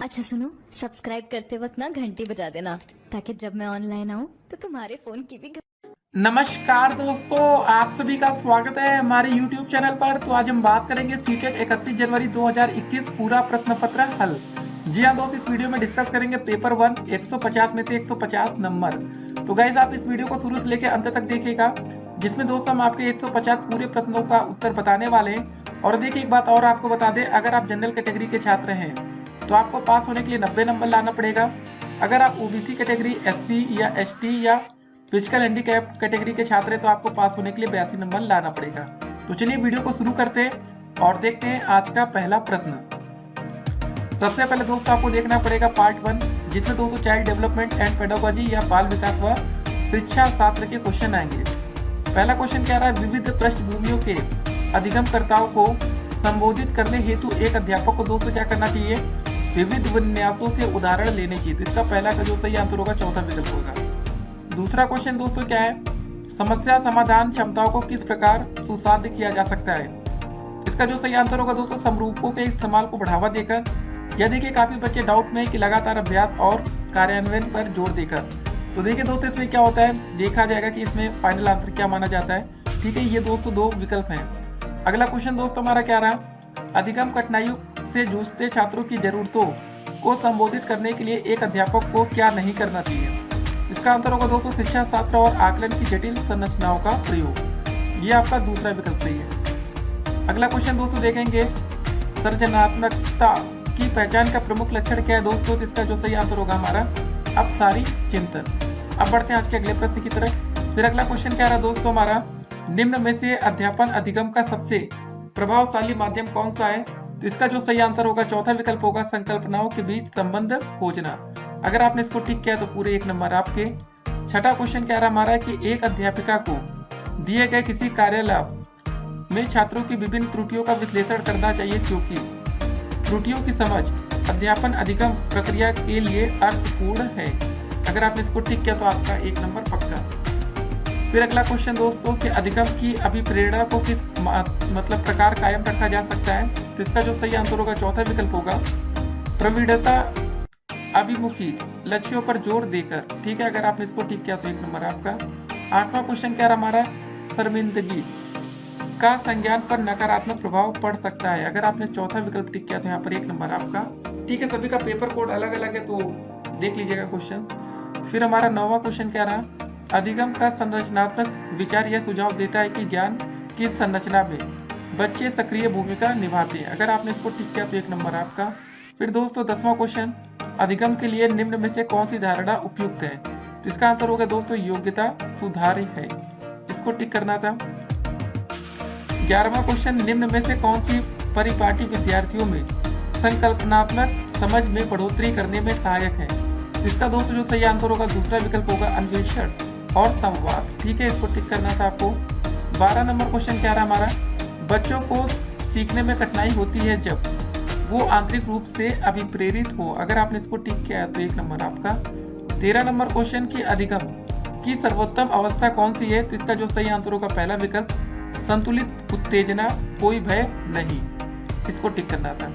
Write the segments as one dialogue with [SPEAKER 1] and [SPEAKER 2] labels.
[SPEAKER 1] अच्छा सुनो, सब्सक्राइब करते वक्त ना घंटी बजा देना ताकि जब मैं ऑनलाइन आऊँ तो तुम्हारे फोन की भी
[SPEAKER 2] नमस्कार दोस्तों, आप सभी का स्वागत है हमारे YouTube चैनल पर। तो आज हम बात करेंगे सीटेट 31 जनवरी 2021 पूरा प्रश्न पत्र हल। जी हाँ दोस्त, इस वीडियो में डिस्कस करेंगे पेपर 1 150 में से 150 नंबर। तो गाइस आप इस वीडियो को शुरू से लेकर अंत तक देखिएगा, जिसमें दोस्तों हम आपके 150 पूरे प्रश्नों का उत्तर बताने वाले हैं। और देखिए एक बात और आपको बता दें, अगर आप जनरल कैटेगरी के छात्र हैं तो आपको पास होने के लिए 90 नंबर लाना पड़ेगा। अगर आप ओबीसी कैटेगरी, एससी या एसटी या फिजिकल हैंडीकैप कैटेगरी के छात्र हैं तो आपको पास होने के लिए 82 नंबर लाना पड़ेगा। तो चलिए वीडियो को शुरू करते हैं और देखते हैं आज का पहला प्रश्न। सबसे पहले दोस्तों आपको देखना पड़ेगा पार्ट 1, जिसमें दोस्तों चाइल्ड डेवलपमेंट एंड पेडागोजी या बाल विकास व शिक्षा शास्त्र के क्वेश्चन आएंगे। पहला क्वेश्चन कह रहा है, विविध पृष्ठभूमियों के अधिगमकर्ताओं को संबोधित करने हेतु एक अध्यापक को दोस्तों क्या करना चाहिए? विविध विन्यासों से उदाहरण लेने चाहिए। तो इसका पहला का जो सही आंसर होगा चौथा विकल्प होगा। दूसरा क्वेश्चन दोस्तों क्या है, समस्या समाधान क्षमताओं को किस प्रकार सुसाध्य किया जा सकता है? इसका जो सही आंसर होगा दोस्तों समरूपों के इस्तेमाल को बढ़ावा देकर, या देखिए काफी बच्चे डाउट में कि लगातार अभ्यास और कार्यान्वयन पर जोर देकर। तो देखिए दोस्तों इसमें क्या होता है, देखा जाएगा कि इसमें फाइनल आंसर क्या माना जाता है। ठीक है, ये दोस्तों दो विकल्प हैं। अगला क्वेश्चन दोस्तों हमारा क्या रहा, अधिगम कठिनाइयों से जूझते छात्रों की जरूरतों को संबोधित करने के लिए एक अध्यापक को क्या नहीं करना चाहिए? इसका आंसर होगा दोस्तों शिक्षा शास्त्र और आकलन की जटिल संरचनाओं का प्रयोग। ये आपका दूसरा विकल्प सही है। अगला क्वेश्चन दोस्तों देखेंगे, सृजनात्मकता की पहचान का प्रमुख लक्षण क्या है दोस्तों? इसका जो सही आंसर होगा हमारा अपसारी चिंतन। अब बढ़ते हैं आज के अगले प्रश्न की तरफ। फिर अगला क्वेश्चन क्या रहा दोस्तों हमारा, निम्न में से अध्यापन अधिगम का सबसे प्रभावशाली माध्यम कौन सा है? तो इसका जो सही आंसर होगा चौथा विकल्प होगा, संकल्पनाओं के बीच संबंध खोजना। अगर आपने इसको टिक किया तो पूरे 1 नंबर आपके। छठा क्वेश्चन क्या रहा हमारा कि एक अध्यापिका को दिए गए किसी कार्यलाभ में छात्रों की विभिन्न त्रुटियों का विश्लेषण करना चाहिए, क्योंकि त्रुटियों की समझ अध्यापन अधिगम प्रक्रिया के लिए अर्थपूर्ण है। अगर आपने इसको टिक किया तो आपका 1 नंबर पक्का। फिर अगला क्वेश्चन दोस्तों कि अधिगम की अभिप्रेरणा को किस मतलब प्रकार कायम रखा जा सकता है? तो इसका जो सही आंसर होगा चौथा विकल्प होगा, प्रविणता अभिमुखी लक्ष्यों पर जोर देकर। ठीक है, अगर आपने इसको ठीक किया तो 1 नंबर आपका। आठवां क्वेश्चन क्या रहा हमारा, शर्मिंदगी का संज्ञान पर नकारात्मक प्रभाव पड़ सकता है। अगर आपने चौथा विकल्प टिक किया तो यहाँ पर 1 नंबर आपका। ठीक है, सभी का पेपर कोड अलग अलग है तो देख लीजिएगा क्वेश्चन। फिर हमारा 9वां क्वेश्चन क्या रहा, अधिगम का संरचनात्मक विचार यह सुझाव देता है कि ज्ञान की संरचना में बच्चे सक्रिय भूमिका निभाते हैं। अगर आपने इसको टिक किया तो 1 नंबर आपका। फिर दोस्तों 10वां क्वेश्चन, अधिगम के लिए निम्न में से कौन सी धारणा उपयुक्त है? तो इसका आंसर होगा दोस्तों योग्यता सुधार है, इसको टिक करना था। 11वां क्वेश्चन, निम्न में से कौन सी परिपाटी विद्यार्थियों में संकल्पनात्मक समझ में बढ़ोतरी करने में सहायक है? तो इसका दोस्तों जो सही आंसर होगा दूसरा विकल्प होगा, अन्वेषण और संवाद। ठीक है, इसको टिक करना था आपको। 12 नंबर क्वेश्चन क्या रहा हमारा, बच्चों को सीखने में कठिनाई होती है जब वो आंतरिक रूप से अभिप्रेरित हो। अगर आपने इसको टिक किया है तो 1 नंबर आपका। 13 नंबर क्वेश्चन की अधिगम की सर्वोत्तम अवस्था कौन सी है? तो इसका जो सही आंसर होगा पहला विकल्प, संतुलित उत्तेजना, कोई भय नहीं, इसको टिक करना था।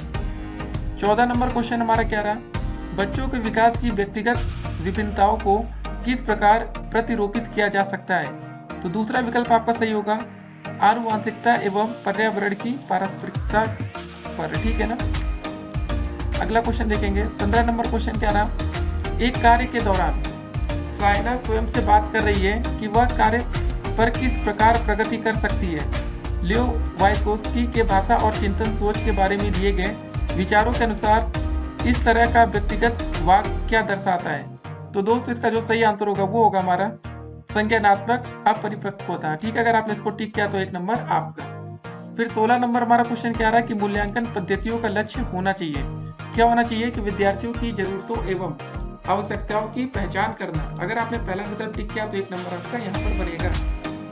[SPEAKER 2] 14 नंबर क्वेश्चन हमारा क्या रहा, बच्चों के विकास की व्यक्तिगत विभिन्नताओं को किस प्रकार प्रतिरूपित किया जा सकता है? तो दूसरा विकल्प आपका सही होगा, आनुवांशिकता एवं पर्यावरण की पारस्परिकता पर। ठीक है ना। अगला क्वेश्चन देखेंगे, 15 नंबर क्वेश्चन क्या रहा, एक कार्य के दौरान साइना स्वयं से बात कर रही है कि वह कार्य पर किस प्रकार प्रगति कर सकती है? लियो वाइकोस्की के भाषा और चिंतन सोच के बारे में दिए गए विचारों के अनुसार इस तरह का व्यक्तिगत वाक्य क्या दर्शाता है? तो दोस्तों इसका जो सही आंसर होगा वो होगा हमारा संज्ञानात्मक अपरिपक्वता। ठीक है, अगर आपने इसको टिक किया तो 1 नंबर आपका। फिर 16 नंबर हमारा क्वेश्चन क्या रहा कि मूल्यांकन पद्धतियों का लक्ष्य होना चाहिए, क्या होना चाहिए? कि विद्यार्थियों की जरूरतों एवं आवश्यकताओं की पहचान करना। अगर आपने पहला विकल्प टिक किया तो 1 नंबर आपका यहाँ पर बनेगा।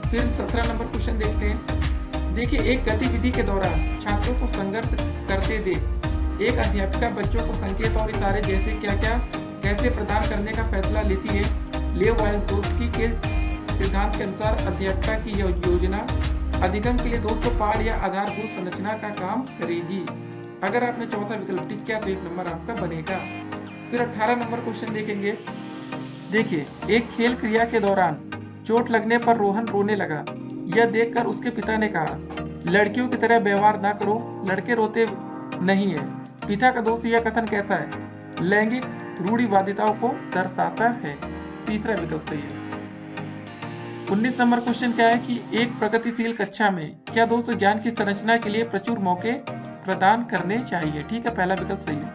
[SPEAKER 2] फिर 17 नंबर क्वेश्चन देखते हैं। देखिए, एक गतिविधि के दौरान छात्रों को संघर्ष करते देख एक अध्यापिका बच्चों को संकेत और इशारे जैसे क्या क्या कैसे प्रदान करने का फैसला लेती है? लियो वाइकोस्की के सिद्धांत के अनुसार अध्यापिका की यह योजना अधिगम के लिए दोस्तों पाठ या आधारभूत संरचना का काम करेगी। अगर आपने चौथा विकल्प टिक किया तो 1 नंबर आपका बनेगा। फिर 18 नंबर क्वेश्चन देखेंगे। देखिए, एक खेल क्रिया के दौरान चोट लगने पर रोहन रोने लगा। यह देखकर उसके पिता ने कहा, लड़कियों की तरह व्यवहार ना करो, लड़के रोते नहीं है। पिता का दोस्त यह कथन कहता है, लैंगिक रूढ़िवादिताओं को दर्शाता है। तीसरा विकल्प सही है। 19 नंबर क्वेश्चन क्या है कि एक प्रगतिशील कक्षा में क्या दोस्तों ज्ञान की संरचना के लिए प्रचुर मौके प्रदान करने चाहिए। ठीक है, पहला विकल्प सही है।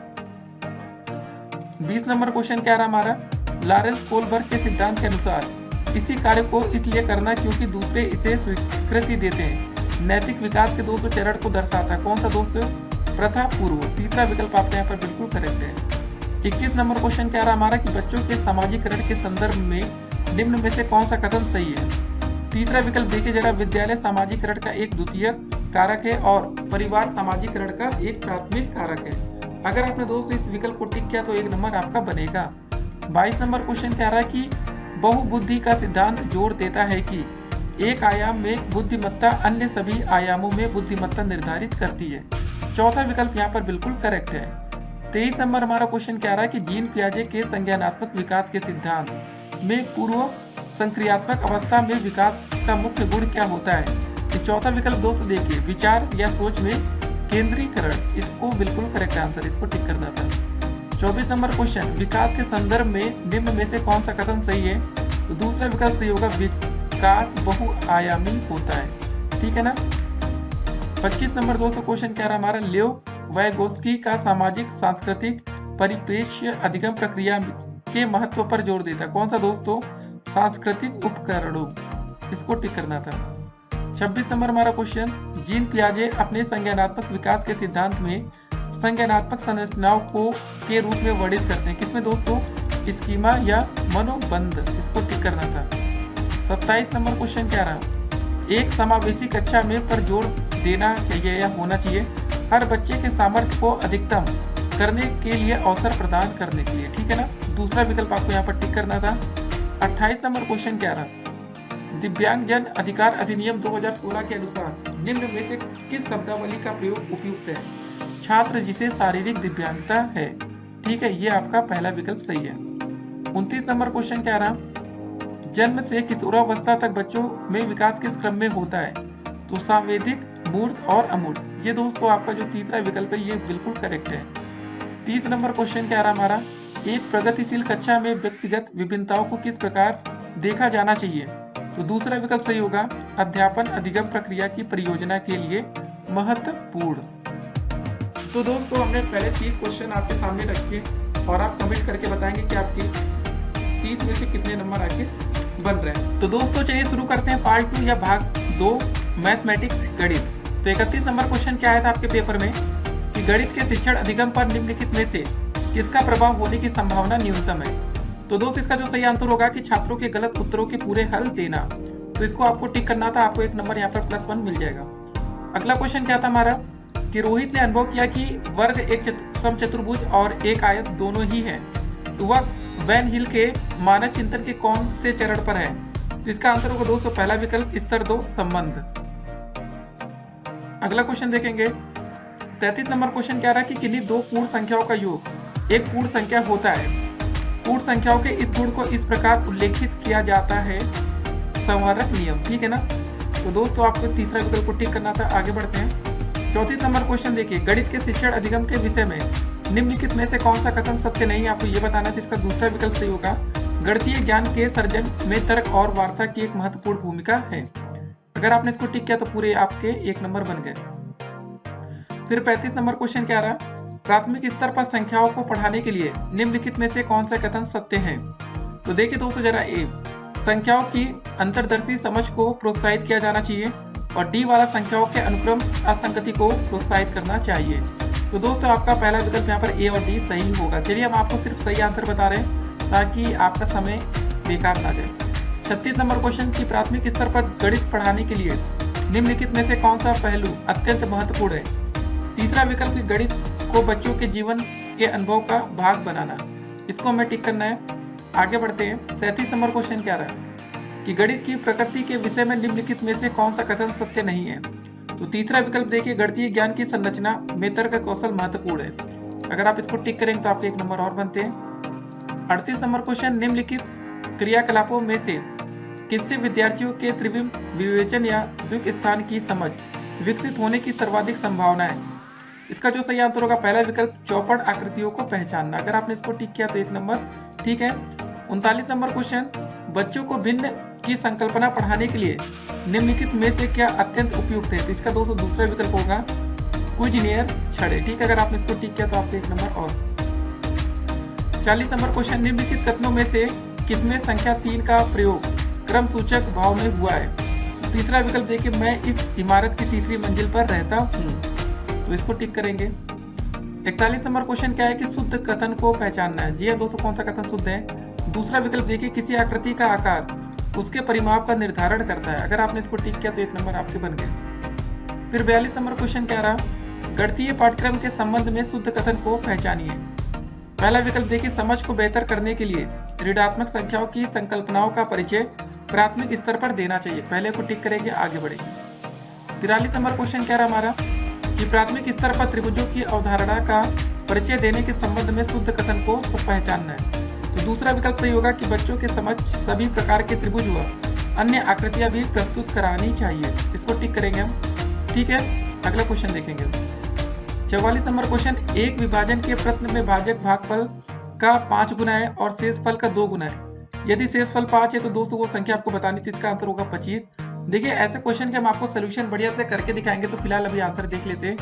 [SPEAKER 2] 20 नंबर क्वेश्चन क्या रहा हमारा, लॉरेंस कोलबर्ग के सिद्धांत के अनुसार किसी कार्य को इसलिए करना क्योंकि दूसरे इसे स्वीकृति देते हैं नैतिक विकास के 200 चरण को दर्शाता है। कौन सा दोस्तों, प्रथा पूर्व। तीसरा विकल्प आपके यहाँ पर बिल्कुल करेक्ट है। 21 नंबर क्वेश्चन क्या रहा हमारा कि बच्चों के सामाजिकरण के संदर्भ में निम्न में से कौन सा कथन सही है। तीसरा विकल्प देखिए जरा, विद्यालय सामाजिकरण का एक द्वितीयक कारक है और परिवार सामाजिकरण का एक प्राथमिक कारक है। अगर आपने दोस्तों इस विकल्प को टिक किया तो 1 नंबर आपका बनेगा। 22 नंबर क्वेश्चन क्या रहा है कि बहुबुद्धि का सिद्धांत जोर देता है कि एक आयाम में बुद्धिमत्ता अन्य सभी आयामों में बुद्धिमत्ता निर्धारित करती है। चौथा विकल्प यहाँ पर बिल्कुल करेक्ट है। 23 नंबर हमारा क्वेश्चन क्या रहा है कि जीन पियाजे के संज्ञानात्मक विकास के सिद्धांत में पूर्व संक्रियात्मक अवस्था में विकास का मुख्य गुण क्या होता है। तो चौथा विकल्प दोस्तों देखिए, विचार या सोच में केंद्रीकरण। इसको बिल्कुल करेक्ट आंसर, इसको टिक करना था। 24 नंबर क्वेश्चन, विकास के संदर्भ में निम्न में से कौन सा कथन सही है। तो दूसरा विकल्प सही होगा, विकास बहुआयामी होता है। ठीक है ना। 25 नंबर दोस्तों क्वेश्चन क्या रहा हमारा, लेव वाइगोस्की का सामाजिक सांस्कृतिक परिप्रेक्ष्य अधिगम प्रक्रिया के महत्व पर जोर देता है। कौन सा दोस्तों, सांस्कृतिक उपकरणों। इसको टिक करना था। 26 नंबर हमारा क्वेश्चन, जीन पियाजे अपने संज्ञानात्मक विकास के सिद्धांत में संज्ञानात्मक संरचनाओं को के रूप में वर्णित करते हैं। किसमें दोस्तों, स्कीमा या मनोबंध। इसको टिक करना था। 27 नंबर क्वेश्चन क्या रहा, एक समावेशी कक्षा में पर जोर देना चाहिए या होना चाहिए हर बच्चे के सामर्थ्य को अधिकतम करने के लिए अवसर प्रदान करने के लिए। ठीक है ना। दूसरा विकल्प आपको यहाँ पर टिक करना था। 28 नंबर क्वेश्चन क्या रहा, दिव्यांगजन अधिकार अधिनियम 2016 के अनुसार निम्न में से किस शब्दावली का प्रयोग उपयुक्त है। छात्र जिसे शारीरिक दिव्यांगता है। ठीक है, ये आपका पहला विकल्प सही है। 29 नंबर क्वेश्चन क्या रहा, जन्म से किशोरावस्था तक बच्चों में विकास किस क्रम में होता है। तो सांवेदिक, मूर्त और अमूर्त। ये दोस्तों आपका जो तीसरा विकल्प है ये बिल्कुल करेक्ट है। 30 नंबर क्वेश्चन क्या रहा हमारा, एक प्रगतिशील कक्षा में व्यक्तिगत विभिन्नताओं को किस प्रकार देखा जाना चाहिए। तो दूसरा विकल्प सही होगा, अध्यापन अधिगम प्रक्रिया की परियोजना के लिए महत्वपूर्ण। तो दोस्तों हमने पहले 30 क्वेश्चन आपके सामने रखे और आप कमेंट करके बताएंगे कि आपके 30 में से कितने नंबर आके बन रहे हैं। तो दोस्तों चलिए शुरू करते हैं पार्ट 2 या भाग 2 मैथमेटिक्स गणित। तो 31 नंबर क्वेश्चन क्या आया था आपके पेपर में कि गणित के शिक्षण अधिगम पर निम्नलिखित में से किसका प्रभाव होने की संभावना न्यूनतम है। तो दोस्त इसका जो सही आंसर होगा कि छात्रों के गलत उत्तरों के पूरे हल देना। तो इसको आपको टिक करना था, आपको 1 नंबर यहाँ पर +1 मिल जाएगा। अगला क्वेश्चन क्या था हमारा कि रोहित ने अनुभव किया कि वर्ग एक समचतुर्भुज और एक आयत दोनों ही है। तो वह वैन हिल के मानक चिंतन के कौन से चरण पर है। तो इसका आंसर होगा दोस्तों पहला विकल्प, स्तर 2 संबंध। अगला क्वेश्चन देखेंगे। 33 नंबर क्वेश्चन क्या रहा कि किन्हीं दो पूर्ण संख्याओं का योग एक पूर्ण संख्या होता है। पूर्ण संख्याओं के इस गुण को इस प्रकार उल्लेखित किया जाता है, संवरक नियम। ठीक है ना। तो दोस्तों आपको तीसरा विकल्प को टिक करना था। आगे बढ़ते हैं। 34 नंबर क्वेश्चन देखिए, गणित के शिक्षण अधिगम के विषय में निम्नलिखित में से कौन सा कथन सत्य नहीं है। आपको ये बताना है, जिसका दूसरा विकल्प सही होगा, गणितीय ज्ञान के सर्जन में तर्क और वार्ता की एक महत्वपूर्ण भूमिका है। अगर आपने इसको टिक किया तो पूरे आपके 1 नंबर बन गए। फिर 35 नंबर क्वेश्चन क्या रहा, प्राथमिक स्तर पर संख्याओं को पढ़ाने के लिए निम्नलिखित में से कौन सा कथन सत्य है। तो देखिए दोस्तों जरा, ए, संख्याओं की अंतर्दर्शी समझ को प्रोत्साहित किया जाना चाहिए और डी वाला संख्याओं के अनुक्रम असंगति को प्रोत्साहित करना चाहिए। तो दोस्तों आपका पहला विकल्प यहाँ पर ए और डी सही होगा। चलिए हम आपको सिर्फ सही आंसर बता रहे हैं ताकि आपका समय बेकार ना जाए। 36 नंबर क्वेश्चन की प्राथमिक स्तर पर गणित पढ़ाने के लिए निम्नलिखित में से कौन सा पहलू अत्यंत महत्वपूर्ण है। तीसरा विकल्प गणित को बच्चों के जीवन के अनुभव का भाग बनाना। इसको हमें टिक करना है। आगे बढ़ते हैं। 37 नंबर क्वेश्चन क्या रहा कि गणित की प्रकृति के विषय में निम्नलिखित में से कौन सा कथन सत्य नहीं है। तो तो तीसरा विकल्प देखिए, गणितीय ज्ञान की संरचना में तर्क कौशल महत्वपूर्ण है। अगर आप इसको टिक करेंगे तो आपके 1 नंबर और बनते हैं। 38 नंबर क्वेश्चन, निम्नलिखित क्रियाकलापों में से किससे विद्यार्थियों के त्रिविम विवेचन या द्विक स्थान की समझ विकसित होने की सर्वाधिक संभावना है? इसका जो सही आंसर होगा पहला विकल्प, चौपड़ आकृतियों को पहचानना। अगर आपने इसको टिक किया तो 1 नंबर ठीक है। 39 नंबर क्वेश्चन, बच्चों को भिन्न की संकल्पना पढ़ाने के लिए निम्नलिखित में से क्या अत्यंत उपयुक्त है? तो इसका दोस्तों दूसरा विकल्प होगा कुइजनियर छड़े। ठीक है, अगर आपने इसको टिक किया तो आपको 1 नंबर और। 40 नंबर क्वेश्चन, निम्नलिखित कथनों में से किसमें संख्या 3 का प्रयोग क्रम सूचक भाव में हुआ है? तीसरा विकल्प देखिए, मैं इस इमारत की तीसरी मंजिल पर रहता हूँ, तो इसको टिक करेंगे। 41 नंबर क्वेश्चन क्या है कि शुद्ध कथन को पहचानना है। जी हाँ दोस्तों, कौन सा कथन शुद्ध है? दूसरा विकल्प देखिए, किसी आकृति का आकार उसके परिमाप का निर्धारण करता है। अगर आपने इसको टिक किया तो 1 नंबर आपके बन गए। फिर 42 नंबर क्वेश्चन क्या रहा, गणितीय पाठ्यक्रम के संबंध में शुद्ध कथन को पहचानिए। पहला विकल्प देखिए, समझ को बेहतर करने के लिए ऋणात्मक संख्याओं की संकल्पनाओं का परिचय प्राथमिक स्तर पर देना चाहिए। पहले को टिक करेंगे, आगे बढ़ेंगे। 43 नंबर क्वेश्चन क्या रहा हमारा कि प्राथमिक स्तर पर त्रिभुजों की अवधारणा का परिचय देने के संबंध में शुद्ध कथन को पहचानना है। तो दूसरा विकल्प सही होगा कि बच्चों के समझ सभी प्रकार के त्रिभुज व अन्य आकृतियां भी प्रस्तुत करानी चाहिए। इसको टिक करेंगे हम। ठीक है, अगला क्वेश्चन देखेंगे। 44 नंबर क्वेश्चन, एक विभाजन के प्रश्न में भाजक भागफल का 5 गुना है और शेषफल का 2 गुना है। यदि शेषफल 5 है तो दोस्तों वो संख्या आपको बतानी, तो इसका आंसर होगा 25। देखिए ऐसे क्वेश्चन के हम आपको सोल्यूशन बढ़िया से करके दिखाएंगे, तो फिलहाल अभी आंसर देख लेते हैं।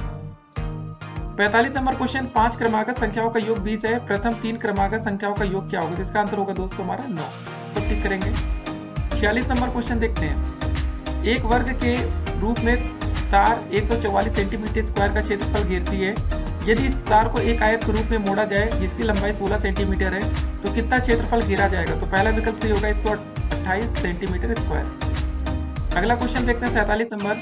[SPEAKER 2] 45 नंबर क्वेश्चन, 5 क्रमागत संख्याओं का योग 20 है, प्रथम 3 क्रमागत संख्याओं का योग क्या होगा? तो इसका आंसर होगा दोस्तों हमारा 9। इसको टिक करेंगे। 46 नंबर क्वेश्चन देखते हैं। एक वर्ग के रूप में तार 144 सेंटीमीटर स्क्वायर का क्षेत्रफल घेरती है। यदि इस तार को एक आयत के रूप में मोड़ा जाए जिसकी लंबाई 16 सेंटीमीटर है तो कितना क्षेत्रफल घेरा जाएगा? तो पहला विकल्प सही होगा 128 सेंटीमीटर स्क्वायर। अगला क्वेश्चन देखते हैं 47 नंबर,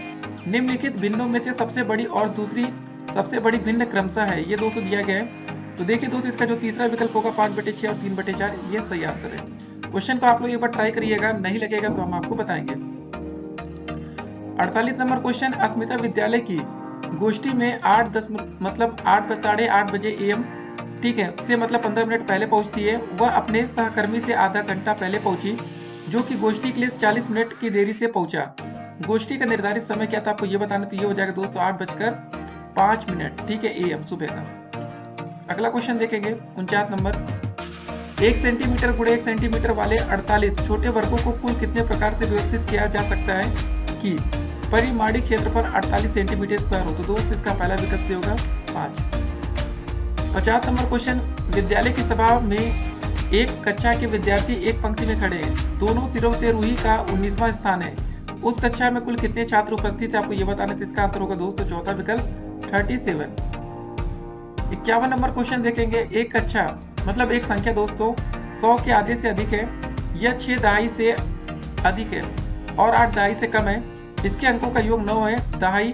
[SPEAKER 2] निम्नलिखित भिन्नों में से सबसे बड़ी और दूसरी सबसे बड़ी भिन्न क्रमशः है। ये दोस्तों दिया गया है। तो देखिए दोस्तों, इसका जो तीसरा विकल्प होगा 5/6 और 3/4, ये सही आंसर है। क्वेश्चन को आप लोग एक बार ट्राई करिएगा, नहीं लगेगा तो हम आपको बताएंगे। 48 नंबर क्वेश्चन, अस्मिता विद्यालय की गोष्ठी में 8 बजे AM ठीक है से मतलब 15 मिनट पहले पहुंचती है। वह अपने सहकर्मी से आधा घंटा पहले पहुंची, जो कि गोष्ठी के लिए 40 मिनट की देरी से पहुंचा। गोष्ठी का निर्धारित समय क्या था आपको ये बताना, तो ये हो जाएगा दोस्तों 8:05 ठीक है AM सुबह का। अगला क्वेश्चन देखेंगे 49 नंबर, 1 सेंटीमीटर गुणे 1 सेंटीमीटर वाले 48 छोटे वर्गों को कुल कितने प्रकार से व्यवस्थित किया जा सकता है कि परिमाणिक क्षेत्रफल 48 सेंटीमीटर स्क्वायर हो? तो दोस्त इसका पहला विकल्प से होगा 5। 50 नंबर क्वेश्चन, विद्यालय की सभा में एक कक्षा के विद्यार्थी एक पंक्ति में खड़े हैं। दोनों सिरों से रूही का 19वां स्थान है। उस कक्षा में कुल कितने छात्र उपस्थित है आपको ये बताना, तो इसका आंसर होगा दोस्तों चौथा विकल्प 37। 51 नंबर क्वेश्चन देखेंगे, एक कक्षा मतलब एक संख्या दोस्तों 100 के आधे से अधिक है, यह 6 दहाई से अधिक है और 8 दहाई से कम है। इसके अंकों का योग 9 है। दहाई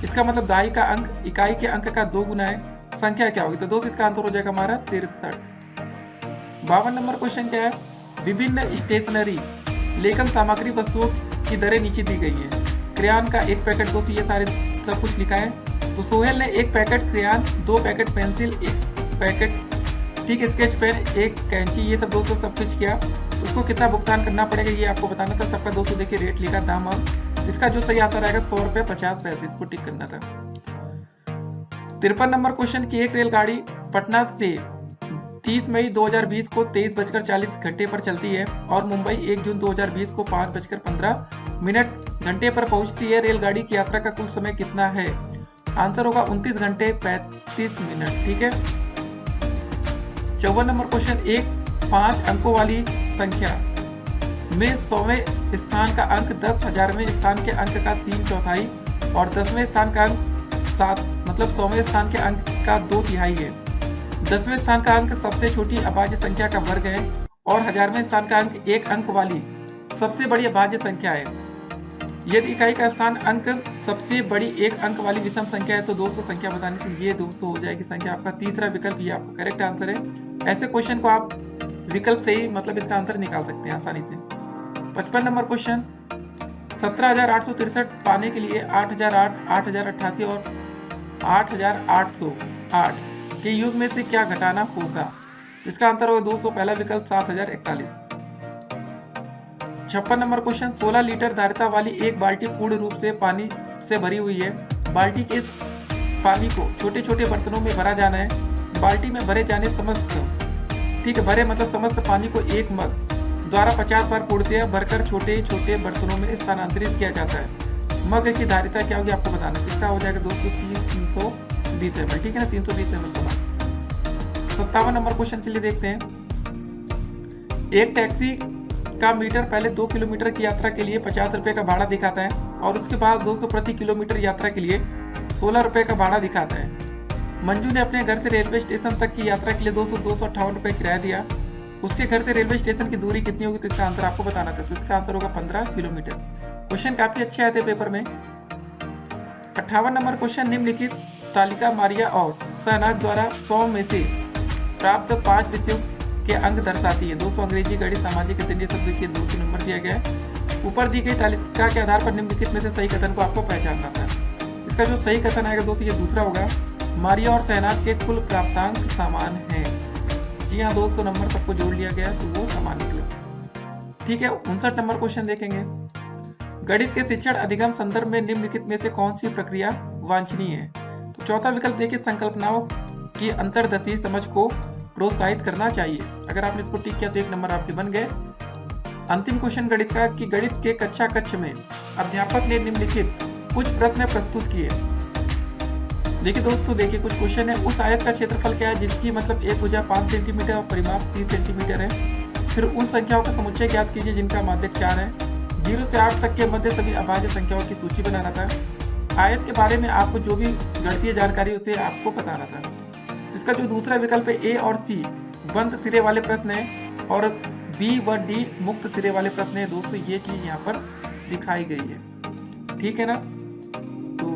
[SPEAKER 2] इसका मतलब दहाई का अंक इकाई के अंक का 2 गुना है। संख्या क्या होगी? तो दोस्तों इसका आंसर हो जाएगा हमारा 63। 52 नंबर क्वेश्चन क्या है, विभिन्न स्टेशनरी लेखन सामग्री वस्तुओं की दरें नीचे दी गई है। क्रेयॉन का 1 पैकेट, दोस्तों ये सारे सब कुछ लिखा है। तो सोहेल ने 1 packet crayon, 2 packet pencil, 1 packet ठीक स्केच पेन, 1 कैंची, ये सब दोस्तों सब कुछ किया। उसको कितना भुगतान करना पड़ेगा ये आपको बताना था। सबका दोस्तों देखिए रेट लिखा, दाम और इसका जो सही आंसर आएगा 100 रुपये 50 पैसे, इसको टिक करना था। 53 नंबर क्वेश्चन की एक रेलगाड़ी पटना से 30 मई 2020 को 23:40 पर चलती है और मुंबई 1 जून 2020 को 5:15 पर पहुंचती है। रेलगाड़ी की यात्रा का कुल समय कितना है? आंसर होगा 29 घंटे 35 मिनट। ठीक है। 54 नंबर क्वेश्चन, एक 5 अंकों वाली संख्या में 100वें स्थान का अंक 10,000वें स्थान के अंक का 3/4 और 10वें स्थान का अंक 7 मतलब 100वें स्थान के अंक का 2/3 है। 10वें स्थान का अंक सबसे छोटी अभाज्य संख्या का वर्ग है और 1000वें स्थान का अंक 1 अंक वाली सबसे बड़ी अभाज्य संख्या है। यदि इकाई का स्थान अंक सबसे बड़ी 1 अंक वाली विषम संख्या है तो दोस्तों संख्या बताने से ये दोस्तों हो जाएगी संख्या। आपका तीसरा विकल्प ये आपका करेक्ट आंसर है। ऐसे क्वेश्चन को आप विकल्प से ही मतलब इसका आंसर निकाल सकते हैं आसानी से। 55 नंबर क्वेश्चन, 17,863 पाने के लिए 8,008, 8,088 और 8,808 के योग में से क्या घटाना होगा? इसका आंसर होगा दोस्तों पहला विकल्प 7,041। 56 नंबर क्वेश्चन, 16 लीटर धारिता वाली एक बाल्टी पूर्ण रूप से पानी से भरी हुई है। बाल्टी के पानी को छोटे छोटे बर्तनों में भरा जाना है। बाल्टी में भरे जाने समस्त, ठीक है, भरे मतलब समस्त पानी को एक मग द्वारा 50 बार पूर्णतया भरकर छोटे छोटे बर्तनों में स्थानांतरित किया जाता है। मग की धारिता क्या होगी आपको बताना है। इसका हो जाएगा दोस्तों 320 ml, ठीक है ना, 320 ml का। 57 नंबर क्वेश्चन चलिए देखते हैं। एक टैक्सी का मीटर पहले 2 किलोमीटर की यात्रा के लिए 50 रुपए का भाड़ा दिखाता है और उसके बाद 200 प्रति किलोमीटर यात्रा के लिए 16 रुपए का भाड़ा दिखाता है। मंजू ने अपने घर से रेलवे स्टेशन तक की यात्रा के लिए 258 रुपए किराया दिया। उसके घर से रेलवे स्टेशन की दूरी कितनी होगी? तो इसका आंसर आपको बताना था। तो इसका आंसर होगा 15 किलोमीटर। क्वेश्चन काफी अच्छे आए थे पेपर में। 58 नंबर क्वेश्चन, निम्नलिखित तालिका मारिया और शहनाज द्वारा 100 में से प्राप्त 5 विषयों के अंक दर्शाती है। दोस्तों अंग्रेजी, गणित, सामाजिक, हिंदी शब्द के 2 नंबर दिया गया है। ऊपर दी गई तालिका के आधार पर निम्नलिखित में से सही कथन को आपको पहचानना था। इसका जो सही कथन आएगा दोस्तों ये दूसरा होगा, मारिया और शहनाज के कुल प्राप्तांक समान है। जी हाँ दोस्तों, नंबर सबको जोड़ लिया गया तो वो समान निकले। ठीक है, 59 नंबर क्वेश्चन देखेंगे। गणित के शिक्षण अधिगम संदर्भ में निम्नलिखित में से कौन सी प्रक्रिया वांछनीय है? तो चौथा विकल्प देखिए, संकल्पनाओं की अंतर्दशी समझ को प्रोत्साहित करना चाहिए। अगर आपने इसको टिक किया तो 1 नंबर आपके बन गए। अंतिम क्वेश्चन गणित का कि गणित के कक्षा कक्ष में अध्यापक ने निम्नलिखित कुछ प्रश्न प्रस्तुत किए। देखिए दोस्तों, देखिए कुछ क्वेश्चन है। उस आयत का क्षेत्रफल क्या है जिसकी मतलब एक भुजा 5 सेंटीमीटर और परिमाप 30 सेंटीमीटर है। फिर उन संख्याओं का समुच्चय ज्ञात कीजिए जिनका माध्यक 4 है। 0 से 8 तक के मध्य सभी अभाज्य संख्याओं की सूची बनाना था। आयत के बारे में आपको जो भी गणितीय जानकारी उसे आपको बताना था। इसका जो दूसरा विकल्प है ए और सी बंद सिरे वाले प्रश्न है और बी व डी मुक्त सिरे वाले प्रश्न है। दोस्तों ये चीज यहाँ पर दिखाई गई है, ठीक है ना। तो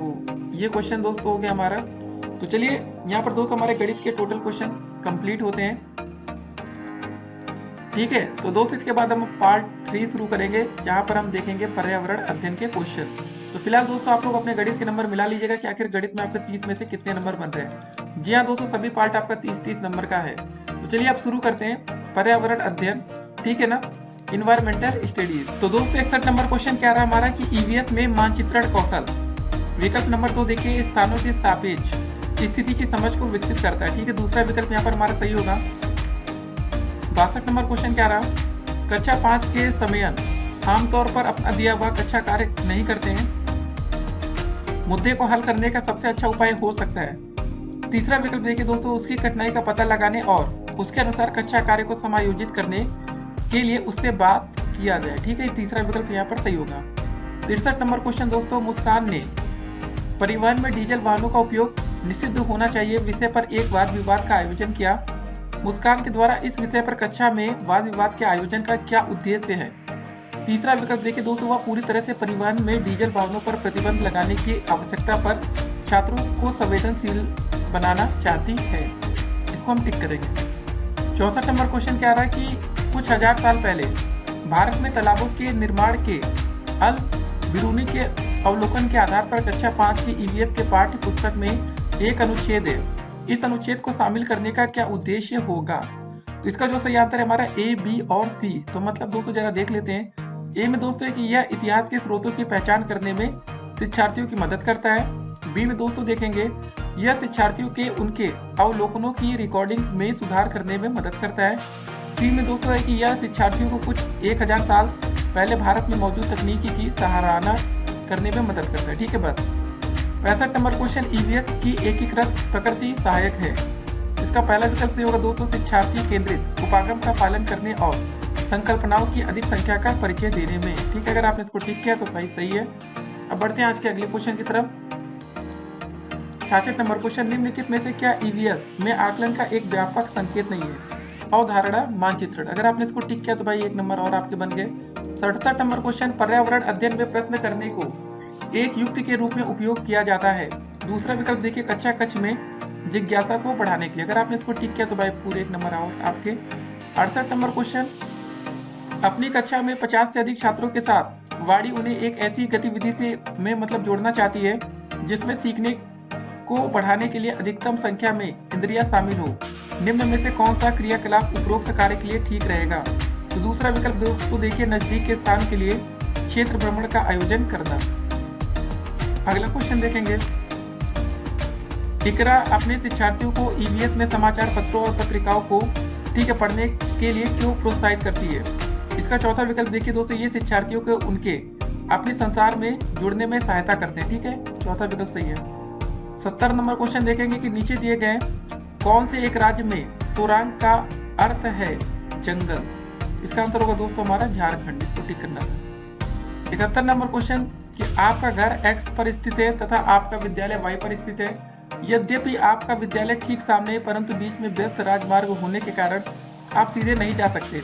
[SPEAKER 2] ये क्वेश्चन दोस्तों हो गया हमारा। तो चलिए यहाँ पर दोस्तों हमारे गणित के टोटल क्वेश्चन कंप्लीट होते हैं, ठीक है। तो दोस्तों इसके बाद हम पार्ट 3 शुरू करेंगे जहाँ पर हम देखेंगे पर्यावरण अध्ययन के क्वेश्चन। तो फिलहाल दोस्तों आप लोग अपने गणित के नंबर मिला लीजिएगा कि आखिर गणित में आपके 30 में से कितने नंबर बन रहे हैं। जी हाँ दोस्तों, सभी पार्ट आपका 30-30 नंबर का है। तो चलिए आप शुरू करते हैं पर्यावरण अध्ययन, ठीक है ना, इन्वायरमेंटल स्टडीज। तो दोस्तों 61 नंबर क्वेश्चन क्या रहा हमारा कि ईवीएस में मानचित्रण कौशल। विकल्प नंबर 2 देखिए, स्थानों के सापेक्ष स्थिति की समझ को विकसित करता है, ठीक है। दूसरा विकल्प यहाँ पर हमारा सही होगा। 62 नंबर क्वेश्चन क्या रहा, कक्षा 5 के समयन आमतौर पर अपना दिया हुआ कक्षा कार्य नहीं करते हैं, मुद्दे को हल करने का सबसे अच्छा उपाय हो सकता है। तीसरा विकल्प देखिए दोस्तों, उसकी कठिनाई का पता लगाने और उसके अनुसार कक्षा कार्य को समायोजित करने के लिए उससे बात किया जाए, ठीक है। तीसरा विकल्प यहाँ पर सही होगा। 63 नंबर क्वेश्चन दोस्तों, मुस्कान ने परिवहन में डीजल वाहनों का उपयोग निषिद्ध होना चाहिए विषय पर एक वाद विवाद का आयोजन किया। मुस्कान के द्वारा इस विषय पर कक्षा में वाद विवाद के आयोजन का क्या उद्देश्य है? तीसरा विकल्प देखिए दोस्तों, वह पूरी तरह से परिवहन में डीजल वाहनों पर प्रतिबंध लगाने की आवश्यकता पर छात्रों को संवेदनशील बनाना चाहती है। इसको हम टिक करेंगे। 64 नंबर क्वेश्चन क्या रहा कि कुछ हजार साल पहले भारत में तालाबों के निर्माण के अल बिरूनी के अवलोकन के आधार पर कक्षा 5 की ईवीएस के पाठ्य पुस्तक में एक अनुच्छेद है। इस अनुच्छेद को शामिल करने का क्या उद्देश्य होगा? तो इसका जो सही आंसर है हमारा ए, बी और सी। तो मतलब दोस्तों जरा देख लेते हैं। ए में दोस्तों है कि यह इतिहास के स्रोतों की पहचान करने में शिक्षार्थियों की मदद करता है। बी में दोस्तों देखेंगे यह शिक्षार्थियों के उनके अवलोकनों की रिकॉर्डिंग में सुधार करने में मदद करता है। सी में दोस्तों है कि यह शिक्षार्थियों को कुछ 1000 साल पहले भारत में मौजूद तकनीकी की सराहना करने में मदद करता है, ठीक है। बस 65 नंबर क्वेश्चन, ईवीएस की एकीकृत प्रकृति सहायक है। इसका पहला विकल्प सही होगा दोस्तों, शिक्षार्थी केंद्रित उपागम का पालन करने और संकल्पनाओं की अधिक संख्या का परिचय देने में, ठीक है। अगर आपने इसको टिक किया तो भाई सही है। अब बढ़ते हैं आज के अगले क्वेश्चन की तरफ। 66 नंबर क्वेश्चन, निम्नलिखित में से क्या ईवीएस में आकलन का एक व्यापक संकेत नहीं है? अवधारणा मानचित्रण। अगर आपने इसको टिक किया तो भाई 1 नंबर और आपके बन गए। 67 नंबर क्वेश्चन, पर्यावरण अध्ययन में प्रश्न करने को एक युक्ति के रूप में उपयोग किया जाता है। दूसरा विकल्प देखिए, कक्षा कक्ष में जिज्ञासा को बढ़ाने के लिए। अगर आपने इसको टिक किया तो भाई पूरे 1 नंबर और आपके। 68 नंबर क्वेश्चन, अपनी कक्षा में 50 से अधिक छात्रों के साथ वाणी उन्हें एक ऐसी गतिविधि से में मतलब जोड़ना चाहती है जिसमें सीखने को बढ़ाने के लिए अधिकतम संख्या में इंद्रियां शामिल हो। निम्न में से कौन सा क्रियाकलाप उपरोक्त कार्य के लिए ठीक रहेगा? तो दूसरा विकल्प दोस्तों देखिए, नजदीक के स्थान के लिए क्षेत्र भ्रमण का आयोजन करना। अगला क्वेश्चन देखेंगे, इकरा अपने शिक्षार्थियों को ईवीएस में समाचार पत्रों और पत्रिकाओं को ठीक है पढ़ने के लिए क्यों प्रोत्साहित करती है? इसका चौथा विकल्प देखिए दोस्तों, ये शिक्षार्थियों को उनके अपने संसार में जुड़ने में सहायता करते हैं। ठीक है, चौथा विकल्प सही है। 70 नंबर क्वेश्चन देखेंगे कि नीचे दिए गए कौन से एक राज्य में तोरांग का अर्थ है जंगल? इसका आंसर होगा दोस्तों हमारा झारखंड। इसको टिक करना है। 71 नंबर क्वेश्चन कि आपका घर एक्स पर स्थित है तथा आपका विद्यालय वाई पर स्थित है। यद्यपि आपका विद्यालय ठीक सामने है, परंतु बीच में व्यस्त राजमार्ग होने के कारण आप सीधे नहीं जा सकते।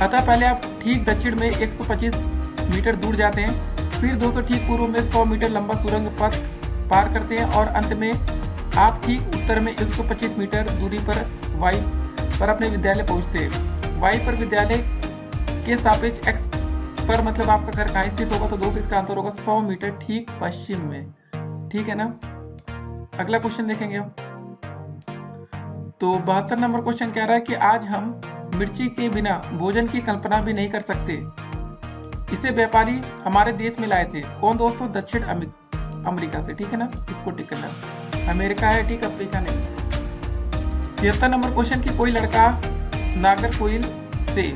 [SPEAKER 2] अतः पहले आप ठीक दक्षिण में 125 मीटर दूर जाते हैं, फिर 200 ठीक पूर्व में 100 मीटर लंबा सुरंग पथ पार करते हैं और अंत में आप ठीक उत्तर में 125 मीटर दूरी पर वाई पर अपने विद्यालय पहुंचते हैं। वाई पर विद्यालय के सापेक्ष एक्स पर मतलब आपका घर कहाँ स्थित होगा? तो दोस्तों इसका आंसर होगा 100 मीटर ठीक पश्चिम में। ठीक है ना। अगला क्वेश्चन देखेंगे हम। तो 72 नंबर क्वेश्चन कह रहा है कि आज हम मिर्ची के बिना भोजन की कल्पना भी नहीं कर सकते। इसे व्यापारी हमारे देश में लाए थे। कौन दोस्तों? दक्षिण अमेरिका से। ठीक है ना, इसको टिक करना। अमेरिका है, ठीक, अफ्रीका नहीं। 73 नंबर क्वेश्चन की कोई लड़का नागरकोइल से